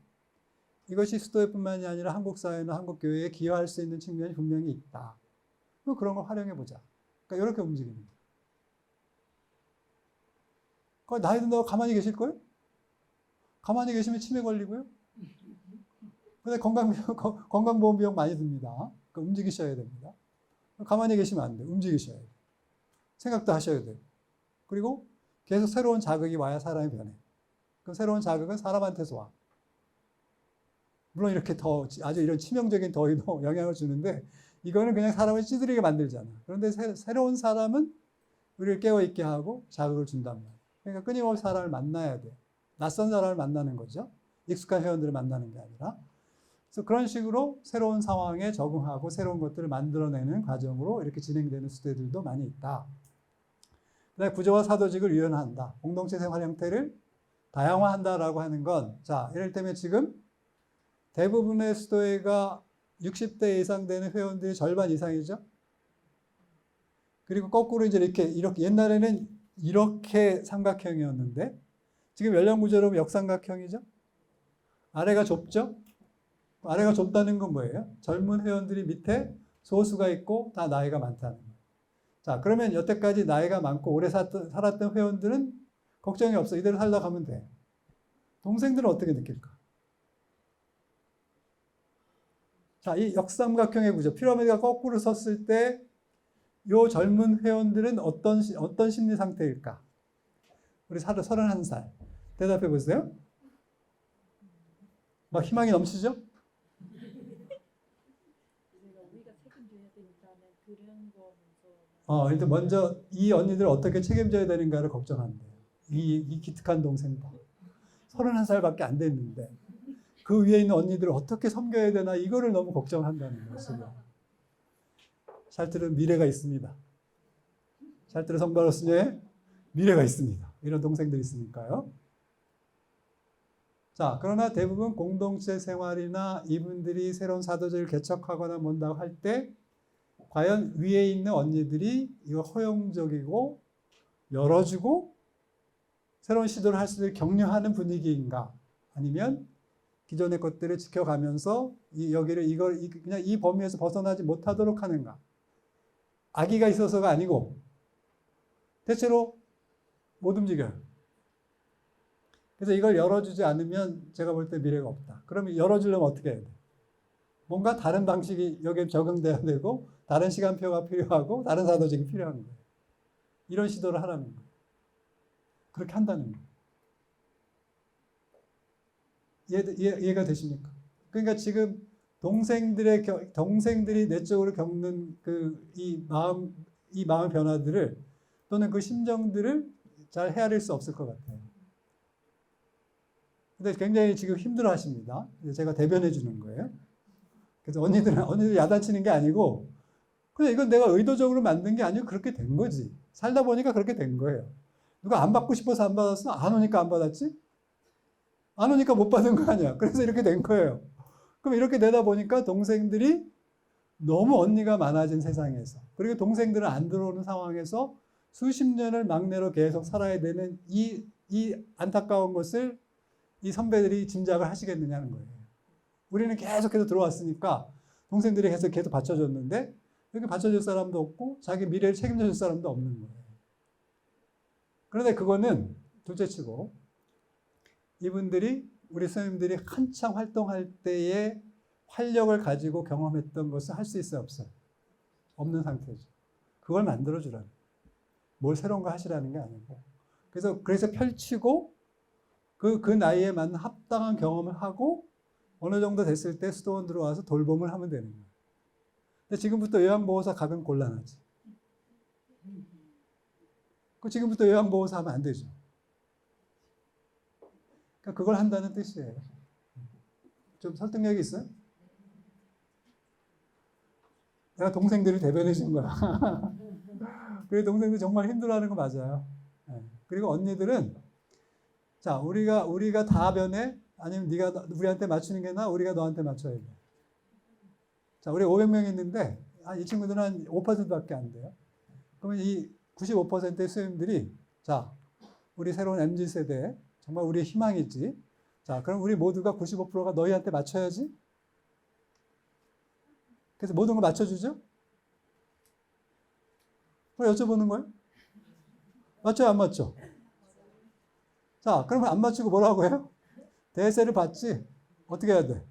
이것이 수도회뿐만이 아니라 한국 사회나 한국 교회에 기여할 수 있는 측면이 분명히 있다. 그런 걸 활용해 보자. 그러니까 이렇게 움직이는 거예요. 나이 든다고 가만히 계실 거예요? 가만히 계시면 치매 걸리고요. 근데 건강보험 비용 많이 듭니다. 움직이셔야 됩니다. 가만히 계시면 안 돼요. 움직이셔야 돼요. 생각도 하셔야 돼요. 그리고 계속 새로운 자극이 와야 사람이 변해. 그럼 새로운 자극은 사람한테서 와. 물론 이렇게 아주 이런 치명적인 더위도 영향을 주는데 이거는 그냥 사람을 찌들이게 만들잖아. 그런데 새로운 사람은 우리를 깨어있게 하고 자극을 준단 말이야. 그러니까 끊임없이 사람을 만나야 돼. 낯선 사람을 만나는 거죠. 익숙한 회원들을 만나는 게 아니라. 그래서 그런 식으로 새로운 상황에 적응하고 새로운 것들을 만들어내는 과정으로 이렇게 진행되는 수대들도 많이 있다. 그다음에 구조와 사도직을 유연화한다. 공동체 생활 형태를 다양화한다라고 하는 건, 자, 이를테면 지금 대부분의 수도회가 60대 이상 되는 회원들이 절반 이상이죠. 그리고 거꾸로 이제 이렇게 옛날에는 이렇게 삼각형이었는데 지금 연령 구조로 역삼각형이죠. 아래가 좁죠. 아래가 좁다는 건 뭐예요? 젊은 회원들이 밑에 소수가 있고 다 나이가 많다는 거예요. 자, 그러면 여태까지 나이가 많고 오래 살았던 회원들은 걱정이 없어. 이대로 살다 가면 돼. 동생들은 어떻게 느낄까? 자, 이 역삼각형의 구조, 피라미드가 거꾸로 섰을 때 이 젊은 회원들은 어떤 심리 상태일까? 우리 31살. 대답해 보세요. 막 희망이 넘치죠? 일단 먼저 이 언니들 어떻게 책임져야 되는가를 걱정한대요. 이 기특한 동생들. 31살밖에 안 됐는데 그 위에 있는 언니들을 어떻게 섬겨야 되나 이거를 너무 걱정한다는 거예요. 샬트르는 미래가 있습니다. 샬트르 성바로스의 미래가 있습니다. 이런 동생들이 있으니까요. 자, 그러나 대부분 공동체 생활이나 이분들이 새로운 사도직을 개척하거나 뭔다고 할 때 과연 위에 있는 언니들이 이거 허용적이고 열어주고 새로운 시도를 할 수 있게 격려하는 분위기인가? 아니면 기존의 것들을 지켜가면서 그냥 이 범위에서 벗어나지 못하도록 하는가? 아기가 있어서가 아니고 대체로 못 움직여요. 그래서 이걸 열어주지 않으면 제가 볼 때 미래가 없다. 그러면 열어주려면 어떻게 해야 돼? 뭔가 다른 방식이 여기에 적용돼야 되고 다른 시간표가 필요하고 다른 사도직이 필요한 거예요. 이런 시도를 하라는 거예요. 그렇게 한다는 거예요. 이해가 되십니까? 그러니까 지금 동생들이 내적으로 겪는 이 마음 변화들을 또는 그 심정들을 잘 헤아릴 수 없을 것 같아요. 근데 굉장히 지금 힘들어 하십니다. 제가 대변해 주는 거예요. 그래서 언니들 야단치는 게 아니고 그냥 이건 내가 의도적으로 만든 게 아니고 그렇게 된 거지. 살다 보니까 그렇게 된 거예요. 누가 안 받고 싶어서 안 받았어? 안 오니까 안 받았지? 안 오니까 못 받은 거 아니야. 그래서 이렇게 된 거예요. 그럼 이렇게 되다 보니까 동생들이 너무 언니가 많아진 세상에서 그리고 동생들은 안 들어오는 상황에서 수십 년을 막내로 계속 살아야 되는 이 안타까운 것을 이 선배들이 짐작을 하시겠느냐는 거예요. 우리는 계속해서 들어왔으니까 동생들이 계속 받쳐줬는데 여기 받쳐줄 사람도 없고 자기 미래를 책임져 줄 사람도 없는 거예요. 그런데 그거는 둘째치고 이분들이 우리 선생님들이 한창 활동할 때의 활력을 가지고 경험했던 것을 할 수 있어요, 없어요? 없는 상태죠. 그걸 만들어주라는 거예요. 뭘 새로운 거 하시라는 게 아니고. 그래서 펼치고 그 나이에 맞는 합당한 경험을 하고 어느 정도 됐을 때 수도원 들어와서 돌봄을 하면 되는 거예요. 근데 지금부터 요양보호사 가면 곤란하지. 지금부터 요양보호사 하면 안 되죠. 그러니까 그걸 한다는 뜻이에요. 좀 설득력이 있어요? 내가 동생들을 대변해 준 거야. 그리고 동생들 정말 힘들어하는 거 맞아요. 그리고 언니들은 자 우리가 다 변해? 아니면 네가 우리한테 맞추는 게 나아? 우리가 너한테 맞춰야 돼. 자 우리 500명 있는데 이 친구들은 한 5%밖에 안 돼요. 그러면 이 95%의 수행들이 자 우리 새로운 MZ세대 정말 우리의 희망이지. 자, 그럼 우리 모두가 95%가 너희한테 맞춰야지. 그래서 모든 걸 맞춰주죠? 그럼 여쭤보는 거예요? 맞죠, 안 맞죠? 자, 그러면 안 맞추고 뭐라고 해요? 대세를 받지? 어떻게 해야 돼?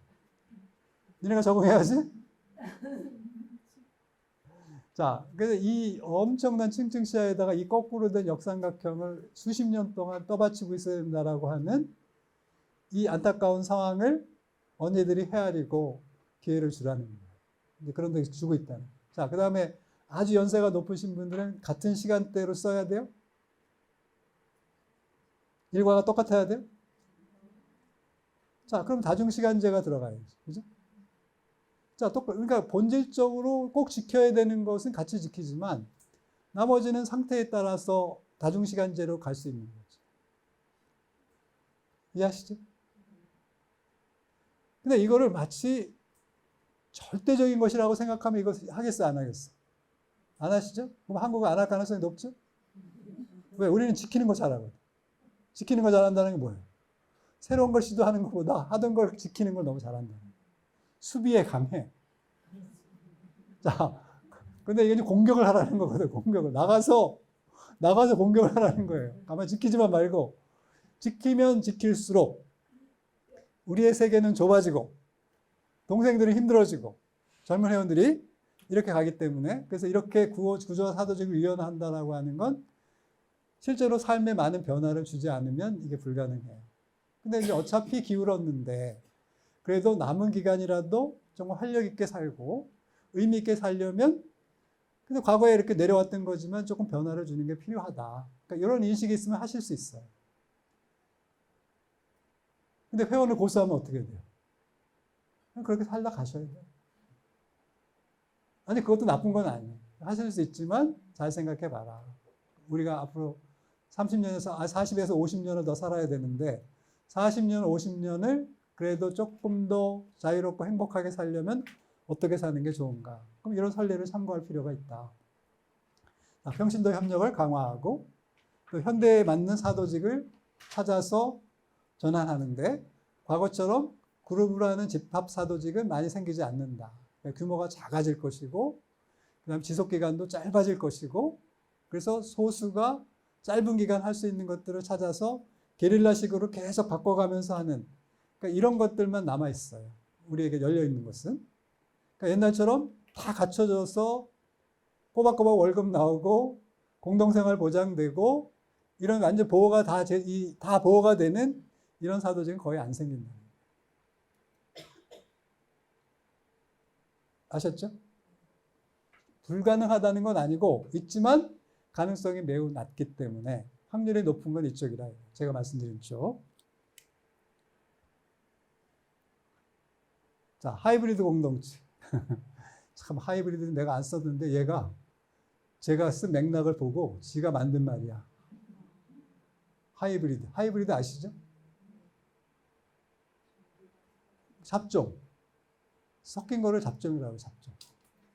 니네가 적응해야지. 자, 그래서 이 엄청난 층층시야에다가 이 거꾸로 된 역삼각형을 수십 년 동안 떠받치고 있어야 된다라고 하는 이 안타까운 상황을 언니들이 헤아리고 기회를 주라는 거예요. 이제 그런 데 주고 있다는. 자, 그 다음에 아주 연세가 높으신 분들은 같은 시간대로 써야 돼요? 일과가 똑같아야 돼요? 자, 그럼 다중시간제가 들어가야죠. 그죠? 자, 그러니까 본질적으로 꼭 지켜야 되는 것은 같이 지키지만 나머지는 상태에 따라서 다중시간제로 갈 수 있는 거죠. 이해하시죠? 근데 이거를 마치 절대적인 것이라고 생각하면 이거 하겠어, 안 하겠어? 안 하시죠? 그럼 한국은 안 할 가능성이 높죠? 왜? 우리는 지키는 거 잘하거든. 지키는 거 잘한다는 게 뭐예요? 새로운 걸 시도하는 것보다 하던 걸 지키는 걸 너무 잘한다는 거예요. 수비에 강해. 자, 근데 이게 공격을 하라는 거거든, 공격을. 나가서 공격을 하라는 거예요. 가만히 지키지만 말고. 지키면 지킬수록 우리의 세계는 좁아지고, 동생들은 힘들어지고, 젊은 회원들이 이렇게 가기 때문에, 그래서 이렇게 구조와 사도직을 유연한다라고 하는 건 실제로 삶에 많은 변화를 주지 않으면 이게 불가능해요. 근데 이제 어차피 기울었는데, 그래도 남은 기간이라도 정말 활력 있게 살고, 의미 있게 살려면, 근데 과거에 이렇게 내려왔던 거지만 조금 변화를 주는 게 필요하다. 그러니까 이런 인식이 있으면 하실 수 있어요. 근데 회원을 고수하면 어떻게 돼요? 그냥 그렇게 살다 가셔야 돼요. 아니, 그것도 나쁜 건 아니에요. 하실 수 있지만 잘 생각해 봐라. 우리가 앞으로 30년에서, 40에서 50년을 더 살아야 되는데 40년, 50년을 그래도 조금 더 자유롭고 행복하게 살려면 어떻게 사는 게 좋은가? 그럼 이런 선례를 참고할 필요가 있다. 평신도 협력을 강화하고 또 현대에 맞는 사도직을 찾아서 전환하는데 과거처럼 그룹으로 하는 집합 사도직은 많이 생기지 않는다. 규모가 작아질 것이고 그다음 지속기간도 짧아질 것이고 그래서 소수가 짧은 기간 할 수 있는 것들을 찾아서 게릴라식으로 계속 바꿔가면서 하는 그러니까 이런 것들만 남아있어요. 우리에게 열려있는 것은. 그러니까 옛날처럼 다 갖춰져서 꼬박꼬박 월급 나오고 공동생활 보장되고 이런 완전 보호가 다 보호가 되는 이런 사도직은 거의 안 생긴다. 아셨죠? 불가능하다는 건 아니고 있지만 가능성이 매우 낮기 때문에 확률이 높은 건 이쪽이라 제가 말씀드린 쪽. 자, 하이브리드 공동체. 참 하이브리드는 내가 안 썼는데 얘가 제가 쓴 맥락을 보고 지가 만든 말이야. 하이브리드 아시죠? 잡종. 섞인 거를 잡종이라고 잡종.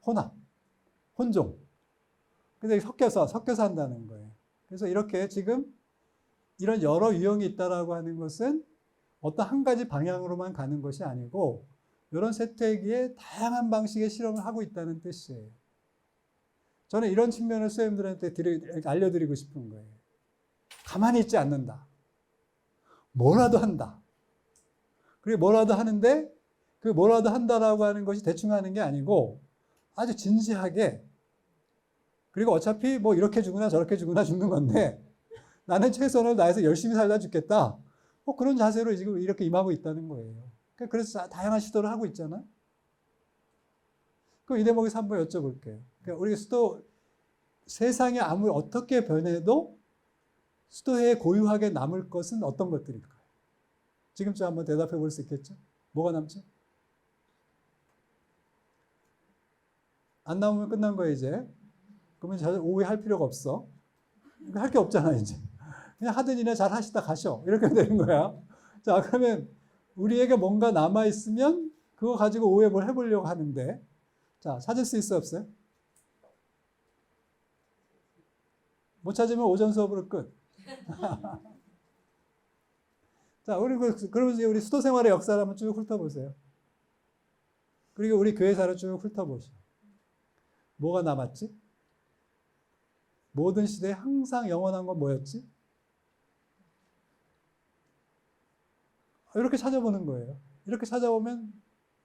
혼합. 혼종. 근데 섞여서 한다는 거예요. 그래서 이렇게 지금 이런 여러 유형이 있다라고 하는 것은 어떤 한 가지 방향으로만 가는 것이 아니고 이런 세태기에 다양한 방식의 실험을 하고 있다는 뜻이에요. 저는 이런 측면을 수험들한테 알려드리고 싶은 거예요. 가만히 있지 않는다. 뭐라도 한다. 그리고 뭐라도 하는데 그 뭐라도 한다라고 하는 것이 대충 하는 게 아니고 아주 진지하게 그리고 어차피 뭐 이렇게 죽으나 저렇게 죽으나 죽는 건데 나는 최선을 다해서 열심히 살다 죽겠다. 그런 자세로 지금 이렇게 임하고 있다는 거예요. 그래서 다양한 시도를 하고 있잖아. 그럼 이 대목에서 한번 여쭤볼게요. 그러니까 우리가 세상이 아무리 어떻게 변해도 수도회에 고유하게 남을 것은 어떤 것들일까요? 지금쯤 한번 대답해 볼 수 있겠죠? 뭐가 남죠? 안 나오면 끝난 거예요, 이제. 그러면 오해할 필요가 없어. 할 게 없잖아, 이제. 그냥 하든 이나 잘 하시다 가셔. 이렇게 되는 거야. 자, 그러면 우리에게 뭔가 남아있으면 그거 가지고 오해 뭘 해보려고 하는데. 자, 찾을 수 있어, 없어요? 못 찾으면 오전 수업으로 끝. 자, 그러면 우리 수도 생활의 역사를 한번 쭉 훑어보세요. 그리고 우리 교회사를 쭉 훑어보시오. 뭐가 남았지? 모든 시대에 항상 영원한 건 뭐였지? 이렇게 찾아보는 거예요. 이렇게 찾아보면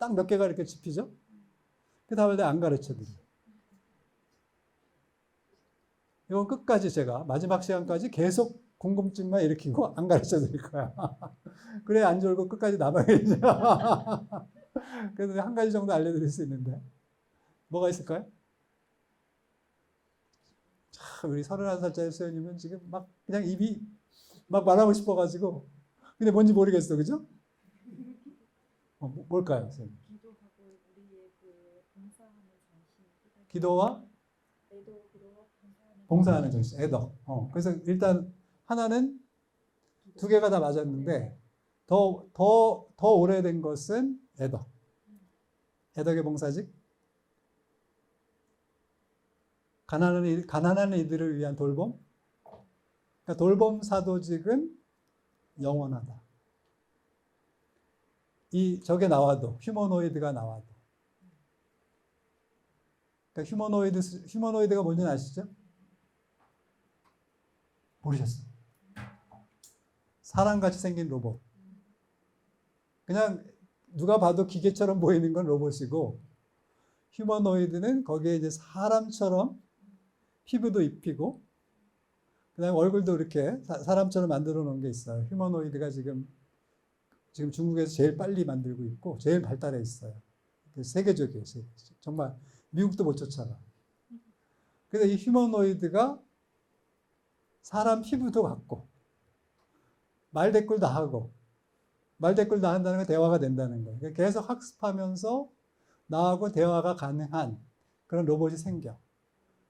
딱 몇 개가 이렇게 집히죠? 그 다음에 내가 안 가르쳐 드려요. 이건 끝까지 제가 마지막 시간까지 계속 궁금증만 일으키고 안 가르쳐 드릴 거야. 그래 안 졸고 끝까지 남아야죠. 그래서 한 가지 정도 알려드릴 수 있는데 뭐가 있을까요? 참, 우리 31살짜리 수현님은 지금 막 그냥 입이 막 말하고 싶어가지고 근데 뭔지 모르겠어, 그죠? 뭘까요, 선생님? 기도하고 우리의 그 봉사하는 정신. 기도와 봉사하는 정신, 애덕. 그래서 일단 하나는 두 개가 다 맞았는데 더 오래된 것은 애덕. 애덕의 봉사직. 가난한 이들을 위한 돌봄. 그러니까 돌봄 사도직은 영원하다. 저게 나와도 휴머노이드가 나와도. 그러니까 휴머노이드가 뭔지 아시죠? 모르셨어요. 사람같이 생긴 로봇. 그냥 누가 봐도 기계처럼 보이는 건 로봇이고 휴머노이드는 거기에 이제 사람처럼 피부도 입히고 그다음에 얼굴도 이렇게 사람처럼 만들어 놓은 게 있어요. 휴머노이드가 지금 중국에서 제일 빨리 만들고 있고 제일 발달해 있어요. 세계적이에요. 정말 미국도 못 쫓아가. 그래서 이 휴머노이드가 사람 피부도 갖고 말대꾸를 다 하고 말대꾸를 다 한다는 건 대화가 된다는 거예요. 계속 학습하면서 나하고 대화가 가능한 그런 로봇이 생겨.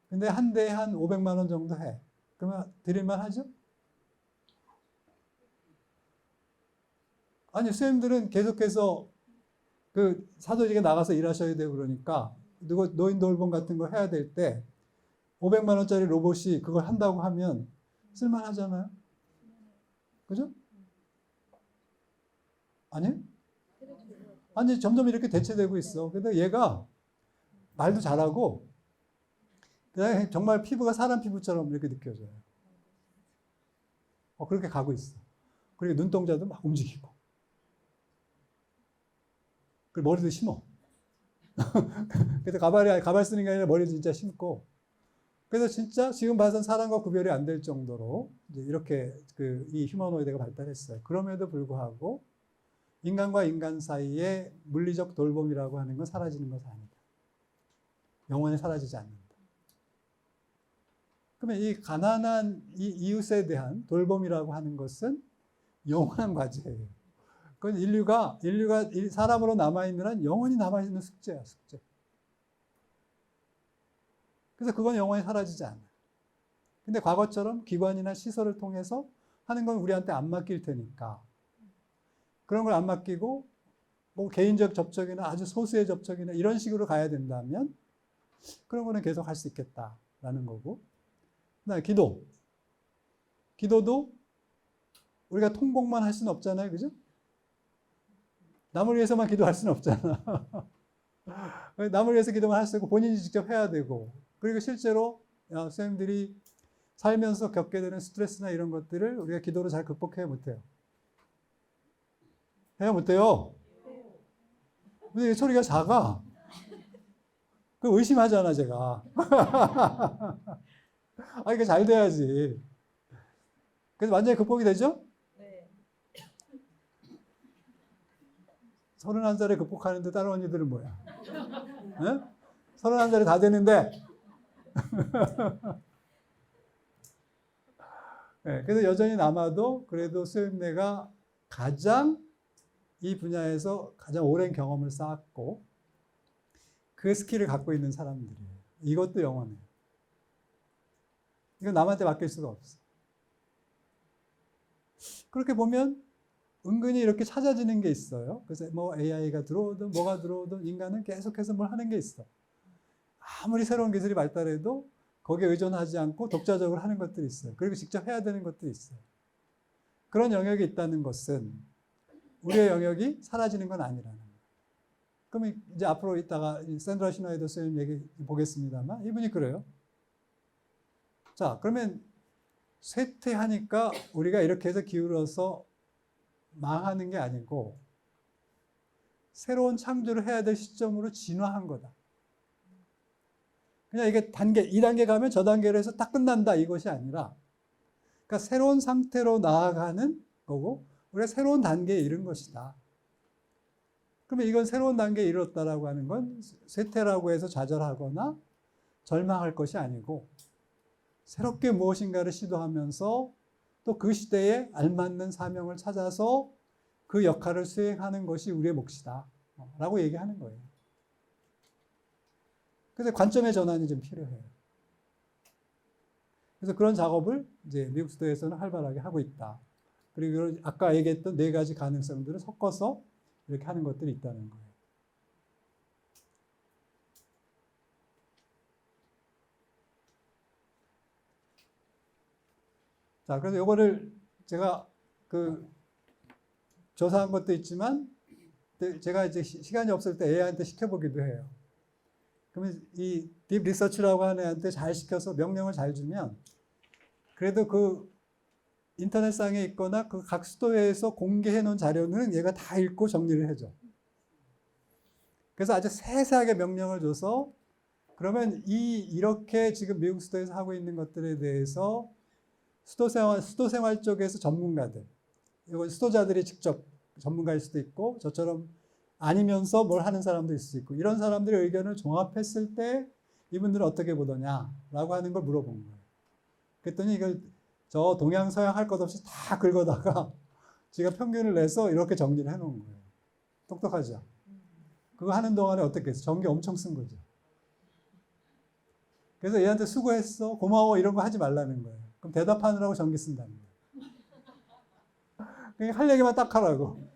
근데 한 대에 한 500만 원 정도 해. 그러면 드릴만 하죠? 아니, 선생님들은 계속해서 그 사도직에 나가서 일하셔야 되고 그러니까 노인 돌봄 같은 거 해야 될 때 500만 원짜리 로봇이 그걸 한다고 하면 쓸만하잖아요. 그죠? 아니, 점점 이렇게 대체되고 있어. 근데 얘가 말도 잘하고 그다음에 정말 피부가 사람 피부처럼 이렇게 느껴져요. 그렇게 가고 있어. 그리고 눈동자도 막 움직이고. 그리고 머리도 심어. 그래서 가발 쓰는 게 아니라 머리도 진짜 심고. 그래서 진짜 지금 봐선 사람과 구별이 안 될 정도로 이렇게 이 휴머노이드가 발달했어요. 그럼에도 불구하고 인간과 인간 사이의 물리적 돌봄이라고 하는 건 사라지는 것은 아니다. 영원히 사라지지 않는다. 그러면 이 가난한 이웃에 대한 돌봄이라고 하는 것은 영원한 과제예요. 그건 인류가 사람으로 남아있는 한 영원히 남아있는 숙제야, 숙제. 그래서 그건 영원히 사라지지 않아요. 근데 과거처럼 기관이나 시설을 통해서 하는 건 우리한테 안 맡길 테니까. 그런 걸 안 맡기고, 뭐 개인적 접촉이나 아주 소수의 접촉이나 이런 식으로 가야 된다면, 그런 거는 계속 할 수 있겠다라는 거고. 그다음에 기도도 우리가 통곡만 할 수는 없잖아요, 그죠? 남을 위해서만 기도할 수는 없잖아. 남을 위해서 기도만 할 수 있고 본인이 직접 해야 되고 그리고 실제로 선생님들이 살면서 겪게 되는 스트레스나 이런 것들을 우리가 기도로 잘 극복해야 못해요. 해야 못해요. 근데 소리가 작아. 그 의심하잖아 제가. 이게 잘 돼야지. 그래서 완전히 극복이 되죠? 네. 31살에 극복하는데 다른 언니들은 뭐야? 네? 31살에 다 되는데. 네, 그래서 여전히 남아도 그래도 수임내가 가장 이 분야에서 가장 오랜 경험을 쌓았고 그 스킬을 갖고 있는 사람들이에요. 이것도 영원해요. 이건 남한테 맡길 수가 없어. 그렇게 보면 은근히 이렇게 찾아지는 게 있어요. 그래서 뭐 AI가 들어오든 뭐가 들어오든 인간은 계속해서 뭘 하는 게 있어. 아무리 새로운 기술이 발달해도 거기에 의존하지 않고 독자적으로 하는 것들이 있어요. 그리고 직접 해야 되는 것들이 있어요. 그런 영역이 있다는 것은 우리의 영역이 사라지는 건 아니라는 거예요. 그럼 이제 앞으로 이따가 샌드라 시나이더 선생님 얘기 보겠습니다만 이분이 그래요. 자, 그러면 쇠퇴하니까 우리가 이렇게 해서 기울어서 망하는 게 아니고 새로운 창조를 해야 될 시점으로 진화한 거다. 그냥 이게 단계, 2단계 가면 저 단계로 해서 딱 끝난다 이것이 아니라, 그러니까 새로운 상태로 나아가는 거고 우리가 새로운 단계에 이른 것이다. 그러면 이건 새로운 단계에 이르렀다라고 하는 건 쇠퇴라고 해서 좌절하거나 절망할 것이 아니고 새롭게 무엇인가를 시도하면서 또 그 시대에 알맞는 사명을 찾아서 그 역할을 수행하는 것이 우리의 몫이다 라고 얘기하는 거예요. 그래서 관점의 전환이 좀 필요해요. 그래서 그런 작업을 이제 미국 수도에서는 활발하게 하고 있다. 그리고 아까 얘기했던 4가지 가능성들을 섞어서 이렇게 하는 것들이 있다는 거예요. 자, 그래서 요거를 제가 조사한 것도 있지만 제가 이제 시간이 없을 때 AI한테 시켜보기도 해요. 그러면 이 딥 리서치라고 하는 애한테 잘 시켜서 명령을 잘 주면 그래도 그 인터넷상에 있거나 그 각 수도에서 공개해 놓은 자료는 얘가 다 읽고 정리를 해줘. 그래서 아주 세세하게 명령을 줘서 그러면 이렇게 지금 미국 수도에서 하고 있는 것들에 대해서 수도 생활 쪽에서 전문가들, 이건 수도자들이 직접 전문가일 수도 있고 저처럼 아니면서 뭘 하는 사람도 있을 수 있고 이런 사람들의 의견을 종합했을 때 이분들은 어떻게 보더냐라고 하는 걸 물어본 거예요. 그랬더니 이걸 저 동양 서양 할 것 없이 다 긁어다가 지가 평균을 내서 이렇게 정리를 해놓은 거예요. 똑똑하죠? 그거 하는 동안에 어떻게 했어? 전기 엄청 쓴 거죠. 그래서 얘한테 수고했어, 고마워 이런 거 하지 말라는 거예요. 그럼 대답하느라고 전기 쓴다는 거예요. 그러니까 할 얘기만 딱 하라고.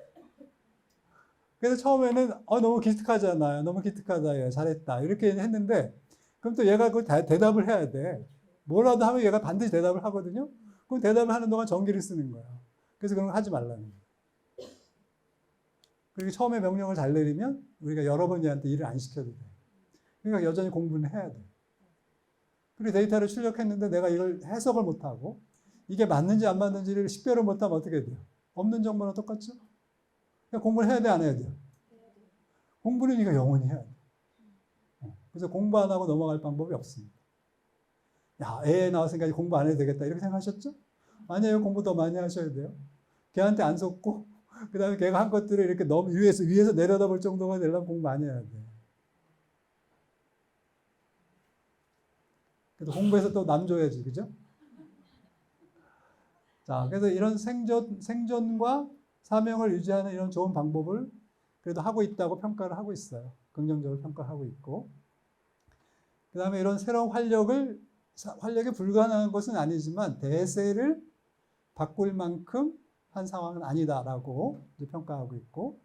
그래서 처음에는 너무 기특하잖아요. 너무 기특하다. 얘 잘했다. 이렇게 했는데 그럼 또 얘가 그 대답을 해야 돼. 뭐라도 하면 얘가 반드시 대답을 하거든요. 그럼 대답을 하는 동안 전기를 쓰는 거야. 그래서 그런 거 하지 말라는 거예요. 그리고 처음에 명령을 잘 내리면 우리가 여러 번 얘한테 일을 안 시켜도 돼. 그러니까 여전히 공부는 해야 돼. 그리고 데이터를 출력했는데 내가 이걸 해석을 못하고 이게 맞는지 안 맞는지를 식별을 못하면 어떻게 돼요? 없는 정보랑 똑같죠? 그러니까 공부를 해야 돼, 안 해야 돼요? 공부는 이거 영원히 해야 돼. 그래서 공부 안 하고 넘어갈 방법이 없습니다. 야, 애 나왔으니까 공부 안 해도 되겠다. 이렇게 생각하셨죠? 아니에요. 공부 더 많이 하셔야 돼요. 걔한테 안 속고, 그 다음에 걔가 한 것들을 이렇게 너무 위에서 내려다 볼 정도가 되려면 공부 많이 해야 돼. 그래서 공부해서 또 남 줘야지, 그죠? 자, 그래서 이런 생존과 사명을 유지하는 이런 좋은 방법을 그래도 하고 있다고 평가를 하고 있어요. 긍정적으로 평가하고 있고. 그 다음에 이런 새로운 활력이 불가능한 것은 아니지만 대세를 바꿀 만큼 한 상황은 아니다라고 이제 평가하고 있고.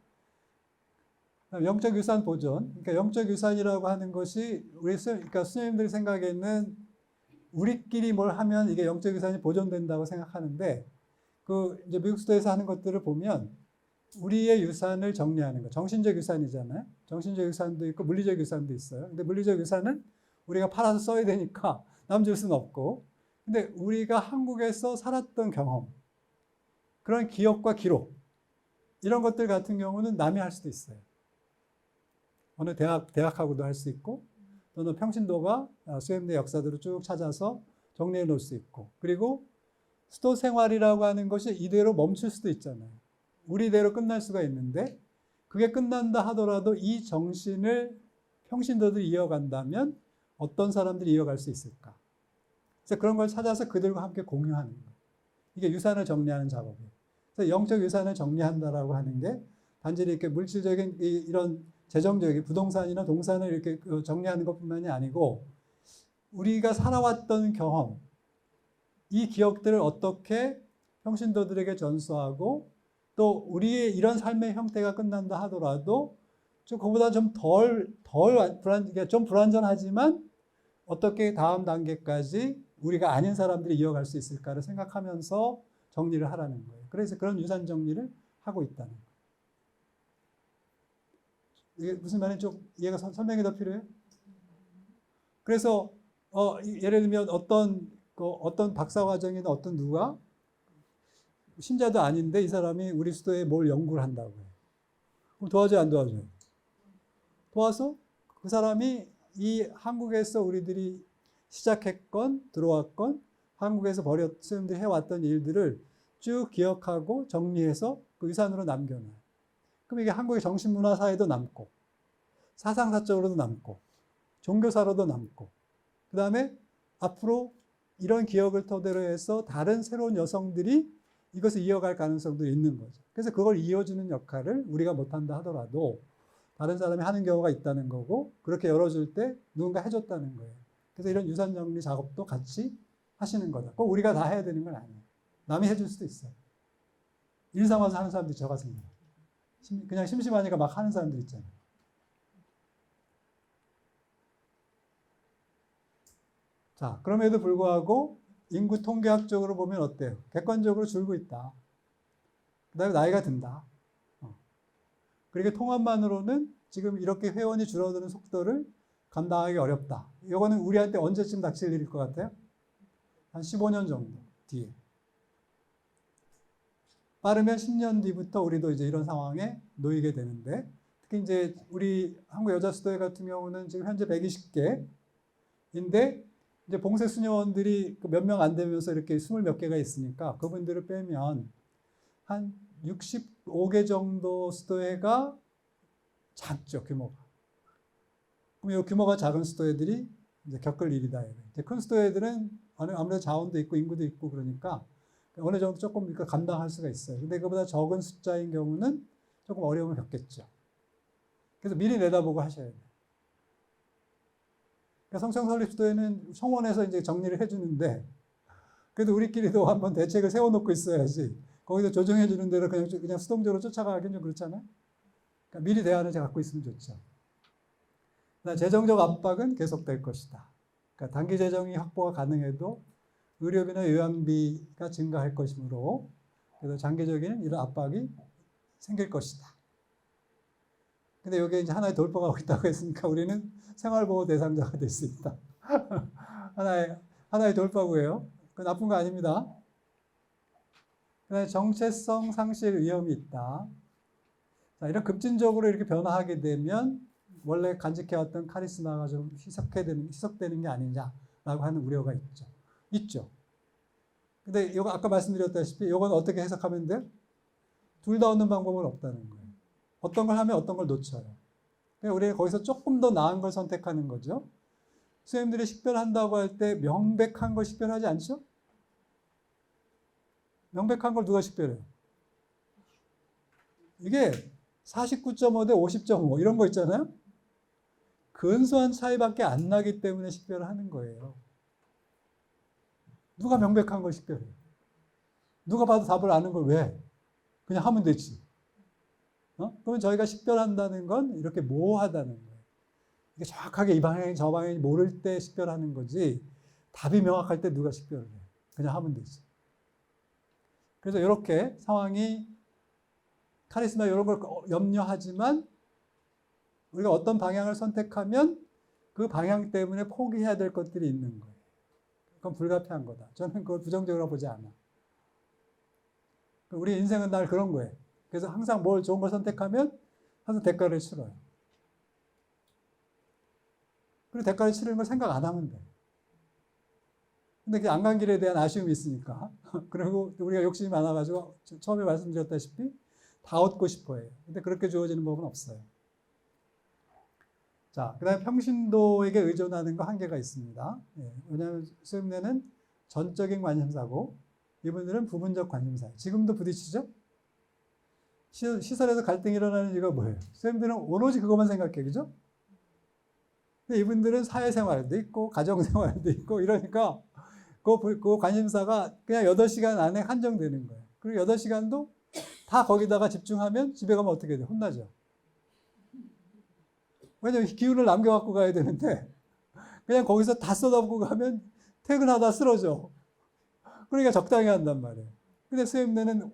영적 유산 보존. 그러니까 영적 유산이라고 하는 것이 그러니까 스님들 생각에는 우리끼리 뭘 하면 이게 영적 유산이 보존된다고 생각하는데 이제 미국 수도에서 하는 것들을 보면 우리의 유산을 정리하는 거. 정신적 유산이잖아요. 정신적 유산도 있고 물리적 유산도 있어요. 근데 물리적 유산은 우리가 팔아서 써야 되니까 남 줄 수는 없고. 근데 우리가 한국에서 살았던 경험, 그런 기억과 기록, 이런 것들 같은 경우는 남이 할 수도 있어요. 어느 대학하고도 할 수 있고, 또는 평신도가 수행대 역사들을 쭉 찾아서 정리해 놓을 수 있고, 그리고 수도 생활이라고 하는 것이 이대로 멈출 수도 있잖아요. 우리대로 끝날 수가 있는데, 그게 끝난다 하더라도 이 정신을 평신도들이 이어간다면 어떤 사람들이 이어갈 수 있을까? 그래서 그런 걸 찾아서 그들과 함께 공유하는 거예요. 이게 유산을 정리하는 작업이에요. 그래서 영적 유산을 정리한다라고 하는 게 단지 이렇게 물질적인 이런 재정적인 부동산이나 동산을 이렇게 정리하는 것뿐만이 아니고 우리가 살아왔던 경험, 이 기억들을 어떻게 평신도들에게 전수하고 또 우리의 이런 삶의 형태가 끝난다 하더라도 그보다 좀 좀 불완전하지만 어떻게 다음 단계까지 우리가 아닌 사람들이 이어갈 수 있을까를 생각하면서 정리를 하라는 거예요. 그래서 그런 유산 정리를 하고 있다는 거예요. 이게 무슨 말인지 좀 이해가 설명이 더 필요해요? 그래서 예를 들면 어떤 박사과정이나 어떤 누가 신자도 아닌데 이 사람이 우리 수도에 뭘 연구를 한다고 해요. 그럼 도와줘요, 안 도와줘요? 도와서 그 사람이 이 한국에서 우리들이 시작했건 들어왔건 한국에서 선생님들이 해왔던 일들을 쭉 기억하고 정리해서 그 유산으로 남겨놔요. 그럼 이게 한국의 정신문화사에도 남고 사상사적으로도 남고 종교사로도 남고 그 다음에 앞으로 이런 기억을 토대로 해서 다른 새로운 여성들이 이것을 이어갈 가능성도 있는 거죠. 그래서 그걸 이어주는 역할을 우리가 못한다 하더라도 다른 사람이 하는 경우가 있다는 거고 그렇게 열어줄 때 누군가 해줬다는 거예요. 그래서 이런 유산 정리 작업도 같이 하시는 거다. 꼭 우리가 다 해야 되는 건 아니에요. 남이 해줄 수도 있어요. 일 삼아서 하는 사람들이 저 같습니다. 그냥 심심하니까 막 하는 사람들 있잖아요. 자, 그럼에도 불구하고 인구 통계학적으로 보면 어때요? 객관적으로 줄고 있다. 그 다음에 나이가 든다. 그리고 통합만으로는 지금 이렇게 회원이 줄어드는 속도를 감당하기 어렵다. 이거는 우리한테 언제쯤 닥칠 일일 것 같아요? 한 15년 정도 뒤에. 빠르면 10년 뒤부터 우리도 이제 이런 상황에 놓이게 되는데, 특히 이제 우리 한국 여자 수도회 같은 경우는 지금 현재 120개인데, 이제 봉쇄 수녀원들이 몇 명 안 되면서 이렇게 20몇 개가 있으니까 그분들을 빼면 한 65개 정도 수도회가 작죠, 규모가. 그럼 이 규모가 작은 수도회들이 이제 겪을 일이다. 이제 큰 수도회들은 아무래도 자원도 있고 인구도 있고 그러니까 어느 정도 조금 감당할 수가 있어요. 근데 그보다 적은 숫자인 경우는 조금 어려움을 겪겠죠. 그래서 미리 내다보고 하셔야 돼요. 그러니까 성청설립수도회는 청원에서 이제 정리를 해주는데, 그래도 우리끼리도 한번 대책을 세워놓고 있어야지. 거기서 조정해주는 대로 그냥 수동적으로 쫓아가기는 좀 그렇잖아요. 그러니까 미리 대안을 갖고 있으면 좋죠. 재정적 압박은 계속될 것이다. 그러니까 단기 재정이 확보가 가능해도 의료비나 요양비가 증가할 것이므로 그래서 장기적인 이런 압박이 생길 것이다. 근데 여기에 이제 하나의 돌파가 있다고 했으니까 우리는 생활보호 대상자가 될 수 있다. 하나의 돌파구예요. 그 나쁜 거 아닙니다. 그다음에 정체성 상실 위험이 있다. 자, 이런 급진적으로 이렇게 변화하게 되면 원래 간직해왔던 카리스마가 좀 희석되는 게 아니냐라고 하는 우려가 있죠. 있죠. 근데 이거 아까 말씀드렸다시피 이건 어떻게 해석하면 돼요? 둘 다 얻는 방법은 없다는 거예요. 어떤 걸 하면 어떤 걸 놓쳐요. 그러니까 우리가 거기서 조금 더 나은 걸 선택하는 거죠. 선생님들이 식별한다고 할 때 명백한 걸 식별하지 않죠? 명백한 걸 누가 식별해요? 이게 49.5 대 50.5 이런 거 있잖아요. 근소한 차이밖에 안 나기 때문에 식별을 하는 거예요. 누가 명백한 걸 식별해요? 누가 봐도 답을 아는 걸 왜? 그냥 하면 되지. 그러면 저희가 식별한다는 건 이렇게 모호하다는 거예요. 이게 정확하게 이 방향이 저 방향이 모를 때 식별하는 거지 답이 명확할 때 누가 식별을 해요? 그냥 하면 되지. 그래서 이렇게 상황이 카리스마 이런 걸 염려하지만 우리가 어떤 방향을 선택하면 그 방향 때문에 포기해야 될 것들이 있는 거예요. 그건 불가피한 거다. 저는 그걸 부정적으로 보지 않아. 우리 인생은 날 그런 거예요. 그래서 항상 뭘 좋은 걸 선택하면 항상 대가를 치러요. 그리고 대가를 치르는 걸 생각 안 하면 돼. 근데 그 안 간 길에 대한 아쉬움이 있으니까. 그리고 우리가 욕심이 많아가지고 처음에 말씀드렸다시피 다 얻고 싶어 해요. 근데 그렇게 주어지는 법은 없어요. 자, 그 다음에 평신도에게 의존하는 거 한계가 있습니다. 예, 왜냐하면 수행대는 전적인 관심사고 이분들은 부분적 관심사예요. 지금도 부딪히죠? 시설에서 갈등이 일어나는 이유가 뭐예요? 수행대는 오로지 그것만 생각해, 그죠? 근데 이분들은 사회생활도 있고 가정생활도 있고 이러니까 그 관심사가 그냥 8시간 안에 한정되는 거예요. 그리고 8시간도 다 거기다가 집중하면 집에 가면 어떻게 돼요? 혼나죠. 왜냐면 기운을 남겨갖고 가야 되는데 그냥 거기서 다 쏟아붓고 가면 퇴근하다 쓰러져. 그러니까 적당히 한단 말이에요. 근데 수행대는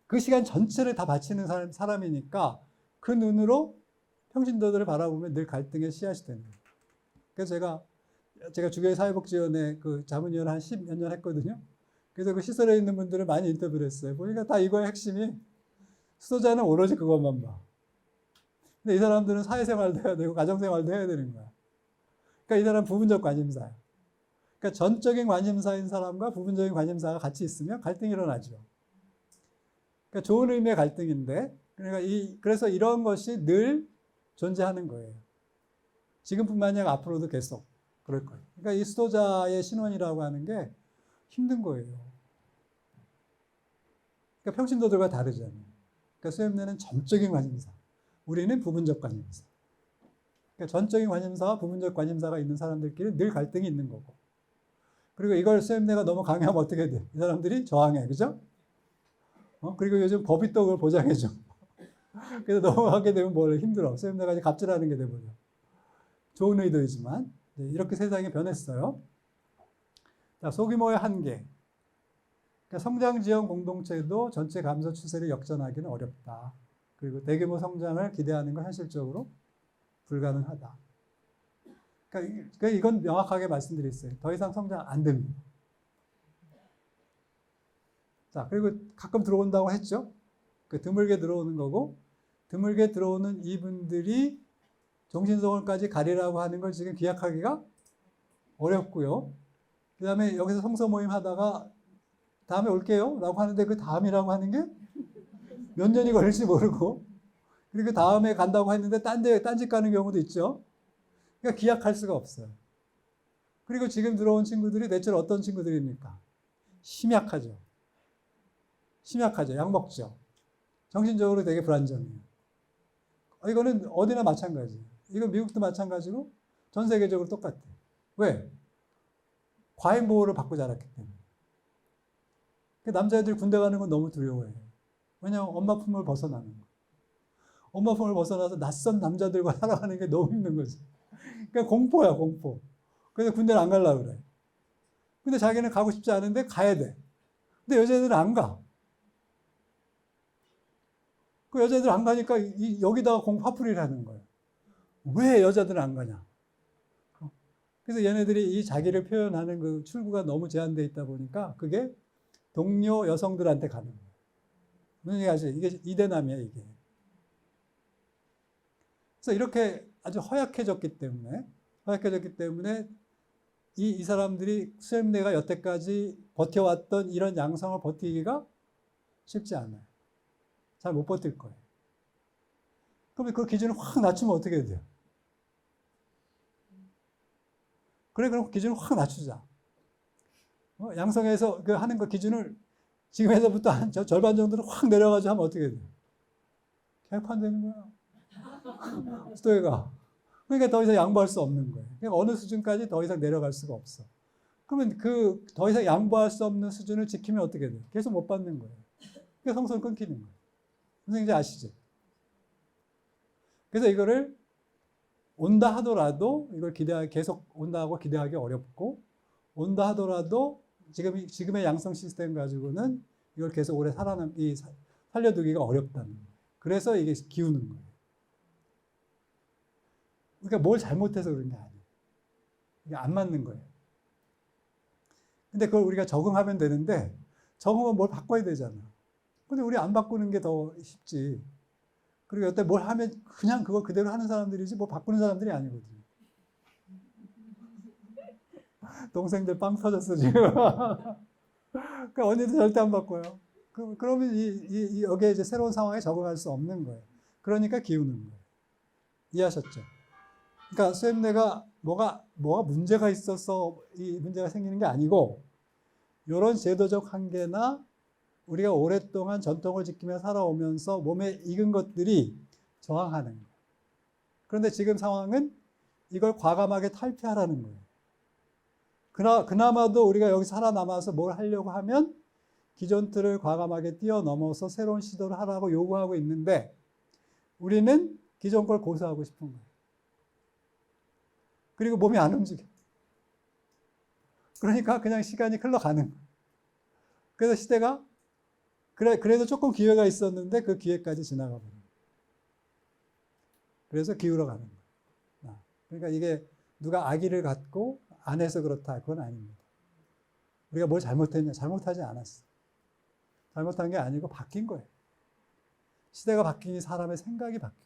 그 시간 전체를 다 바치는 사람이니까 그 눈으로 평신도들을 바라보면 늘 갈등의 씨앗이 되는 거예요. 그래서 제가 주교회 사회복지위원회 그 자문위원 한 10몇 년 했거든요. 그래서 그 시설에 있는 분들을 많이 인터뷰를 했어요. 보니까 다 이거의 핵심이 수도자는 오로지 그것만 봐. 근데 이 사람들은 사회생활도 해야 되고 가정생활도 해야 되는 거야. 그러니까 이 사람은 부분적 관심사야. 그러니까 전적인 관심사인 사람과 부분적인 관심사가 같이 있으면 갈등이 일어나죠. 그러니까 좋은 의미의 갈등인데, 그러니까 그래서 이런 것이 늘 존재하는 거예요. 지금뿐만이 아니라 앞으로도 계속 그럴 거예요. 그러니까 이 수도자의 신원이라고 하는 게 힘든 거예요. 그러니까 평신도들과 다르잖아요. 그러니까 수염내는 전적인 관심사, 우리는 부분적 관심사. 그러니까 전적인 관심사와 부분적 관심사가 있는 사람들끼리 늘 갈등이 있는 거고. 그리고 이걸 수염내가 너무 강요하면 어떻게 돼? 이 사람들이 저항해, 그죠? 그리고 요즘 법이 또 그걸 보장해줘. 그래서 넘어가게 되면 뭘 힘들어. 수염내가 이제 갑질하는 게 돼버려. 좋은 의도이지만 이렇게 세상이 변했어요. 자, 소규모의 한계. 그러니까 성장 지형 공동체도 전체 감소 추세를 역전하기는 어렵다. 그리고 대규모 성장을 기대하는 건 현실적으로 불가능하다. 그러니까 이건 명확하게 말씀드렸어요. 더 이상 성장 안 됩니다. 자, 그리고 가끔 들어온다고 했죠. 그 드물게 들어오는 거고, 드물게 들어오는 이분들이 종신소원까지 가리라고 하는 걸 지금 기약하기가 어렵고요. 그 다음에 여기서 성서 모임 하다가 다음에 올게요 라고 하는데 그 다음이라고 하는 게 몇 년이 걸릴지 모르고, 그리고 그 다음에 간다고 했는데 딴집 가는 경우도 있죠. 그러니까 기약할 수가 없어요. 그리고 지금 들어온 친구들이 대체로 어떤 친구들입니까? 심약하죠. 심약하죠. 약먹죠. 정신적으로 되게 불안정해요. 이거는 어디나 마찬가지예요. 이건 미국도 마찬가지고 전 세계적으로 똑같아요. 왜? 과잉보호를 받고 자랐기 때문에. 남자애들이 군대 가는 건 너무 두려워해요. 왜냐하면 엄마 품을 벗어나는 거. 엄마 품을 벗어나서 낯선 남자들과 살아가는 게 너무 힘든 거지. 그러니까 공포야, 공포. 그래서 군대를 안 가려고 그래. 근데 자기는 가고 싶지 않은데 가야 돼. 근데 여자애들은 안 가. 그 여자애들 안 가니까 여기다가 화풀이를 하는 거예요. 왜 여자들은 안 가냐. 그래서 얘네들이 이 자기를 표현하는 그 출구가 너무 제한되어 있다 보니까 그게 동료 여성들한테 가는 거예요. 무슨 얘기 아시죠? 이게 이대남이에요, 이게. 그래서 이렇게 아주 허약해졌기 때문에 이 사람들이 수염내가 여태까지 버텨왔던 이런 양성을 버티기가 쉽지 않아요. 잘 못 버틸 거예요. 그러면 그 기준을 확 낮추면 어떻게 돼요? 그래, 그럼 기준을 확 낮추자. 양성에서 그 하는 거 기준을 지금에서부터 한 절반 정도로 확 내려가지고 하면 어떻게 돼요? 개판되는 거야. 스토이가. 그러니까 더 이상 양보할 수 없는 거예요. 그러니까 어느 수준까지 더 이상 내려갈 수가 없어. 그러면 그 더 이상 양보할 수 없는 수준을 지키면 어떻게 돼요? 계속 못 받는 거예요. 그러니까 성소를 끊기는 거예요. 선생님 아시죠? 그래서 이거를 온다 하더라도 이걸 계속 온다고 기대하기 어렵고, 온다 하더라도 지금의 양성 시스템 가지고는 이걸 계속 오래 살려두기가 어렵다는 거예요. 그래서 이게 기우는 거예요. 그러니까 뭘 잘못해서 그런 게 아니에요. 이게 안 맞는 거예요. 근데 그걸 우리가 적응하면 되는데, 적응은 뭘 바꿔야 되잖아. 근데 우리 안 바꾸는 게 더 쉽지. 그리고 여태 뭘 하면 그냥 그거 그대로 하는 사람들이지 뭐 바꾸는 사람들이 아니거든요. 동생들 빵 터졌어 지금. 그러니까 언니도 절대 안 바꿔요. 그러면 여기에 이제 새로운 상황에 적응할 수 없는 거예요. 그러니까 기우는 거예요. 이해하셨죠? 그러니까 수염내가 뭐가 문제가 있어서 이 문제가 생기는 게 아니고, 이런 제도적 한계나 우리가 오랫동안 전통을 지키며 살아오면서 몸에 익은 것들이 저항하는 거예요. 그런데 지금 상황은 이걸 과감하게 탈피하라는 거예요. 그나마도 우리가 여기 살아남아서 뭘 하려고 하면 기존 틀을 과감하게 뛰어넘어서 새로운 시도를 하라고 요구하고 있는데, 우리는 기존 걸 고수하고 싶은 거예요. 그리고 몸이 안 움직여. 그러니까 그냥 시간이 흘러가는 거예요. 그래서 시대가 그래도 조금 기회가 있었는데 그 기회까지 지나가 버려요. 그래서 기울어 가는 거예요. 그러니까 이게 누가 악의를 갖고 안 해서 그렇다, 그건 아닙니다. 우리가 뭘 잘못했냐? 잘못하지 않았어. 잘못한 게 아니고 바뀐 거예요. 시대가 바뀌니 사람의 생각이 바뀌고,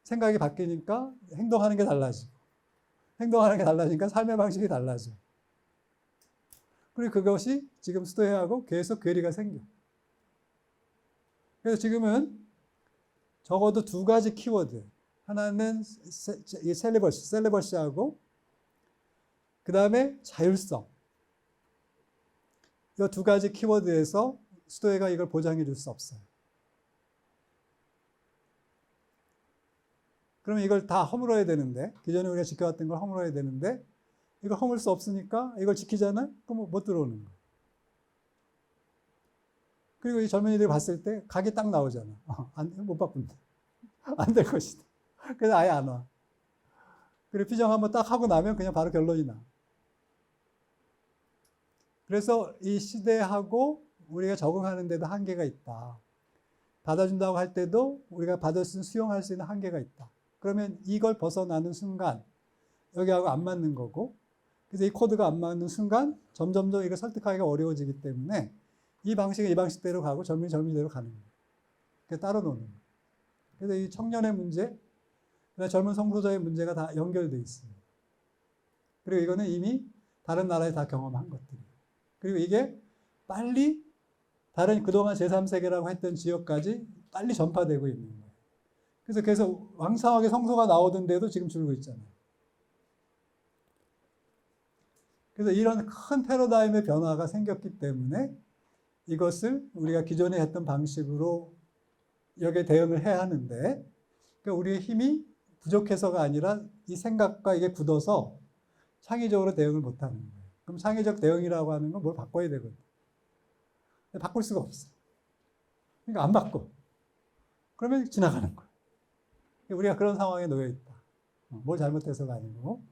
생각이 바뀌니까 행동하는 게 달라지고, 행동하는 게 달라지니까 삶의 방식이 달라져. 그리고 그것이 지금 수도회하고 계속 괴리가 생겨. 그래서 지금은 적어도 두 가지 키워드. 하나는 셀리버시하고 그 다음에 자율성. 이 두 가지 키워드에서 수도회가 이걸 보장해 줄 수 없어요. 그러면 이걸 다 허물어야 되는데, 기존에 우리가 지켜왔던 걸 허물어야 되는데, 이걸 허물 수 없으니까 이걸 지키잖아요? 그럼 못 들어오는 거예요. 그리고 이 젊은이들이 봤을 때 각이 딱 나오잖아. 못 바꾼다. 안 될 것이다. 그래서 아예 안 와. 그리고 피정 한번 딱 하고 나면 그냥 바로 결론이 나. 그래서 이 시대하고 우리가 적응하는 데도 한계가 있다. 받아준다고 할 때도 우리가 받을 수 있는, 수용할 수 있는 한계가 있다. 그러면 이걸 벗어나는 순간 여기하고 안 맞는 거고, 그래서 이 코드가 안 맞는 순간 점점점 이걸 설득하기가 어려워지기 때문에 이 방식은 이 방식대로 가고 젊은이대로 가는 거예요. 그게 따로 노는 거예요. 그래서 이 청년의 문제, 젊은 성소자의 문제가 다 연결되어 있습니다. 그리고 이거는 이미 다른 나라에 다 경험한 것들이에요. 그리고 이게 빨리 다른 그동안 제3세계라고 했던 지역까지 빨리 전파되고 있는 거예요. 그래서 계속 왕성하게 성소가 나오던데도 지금 줄고 있잖아요. 그래서 이런 큰 패러다임의 변화가 생겼기 때문에 이것을 우리가 기존에 했던 방식으로 여기에 대응을 해야 하는데, 그러니까 우리의 힘이 부족해서가 아니라 이 생각과 이게 굳어서 창의적으로 대응을 못하는 거예요. 그럼 창의적 대응이라고 하는 건 뭘 바꿔야 되거든요. 바꿀 수가 없어. 그러니까 안 바꿔. 그러면 지나가는 거예요. 우리가 그런 상황에 놓여 있다. 뭘 잘못해서가 아니고.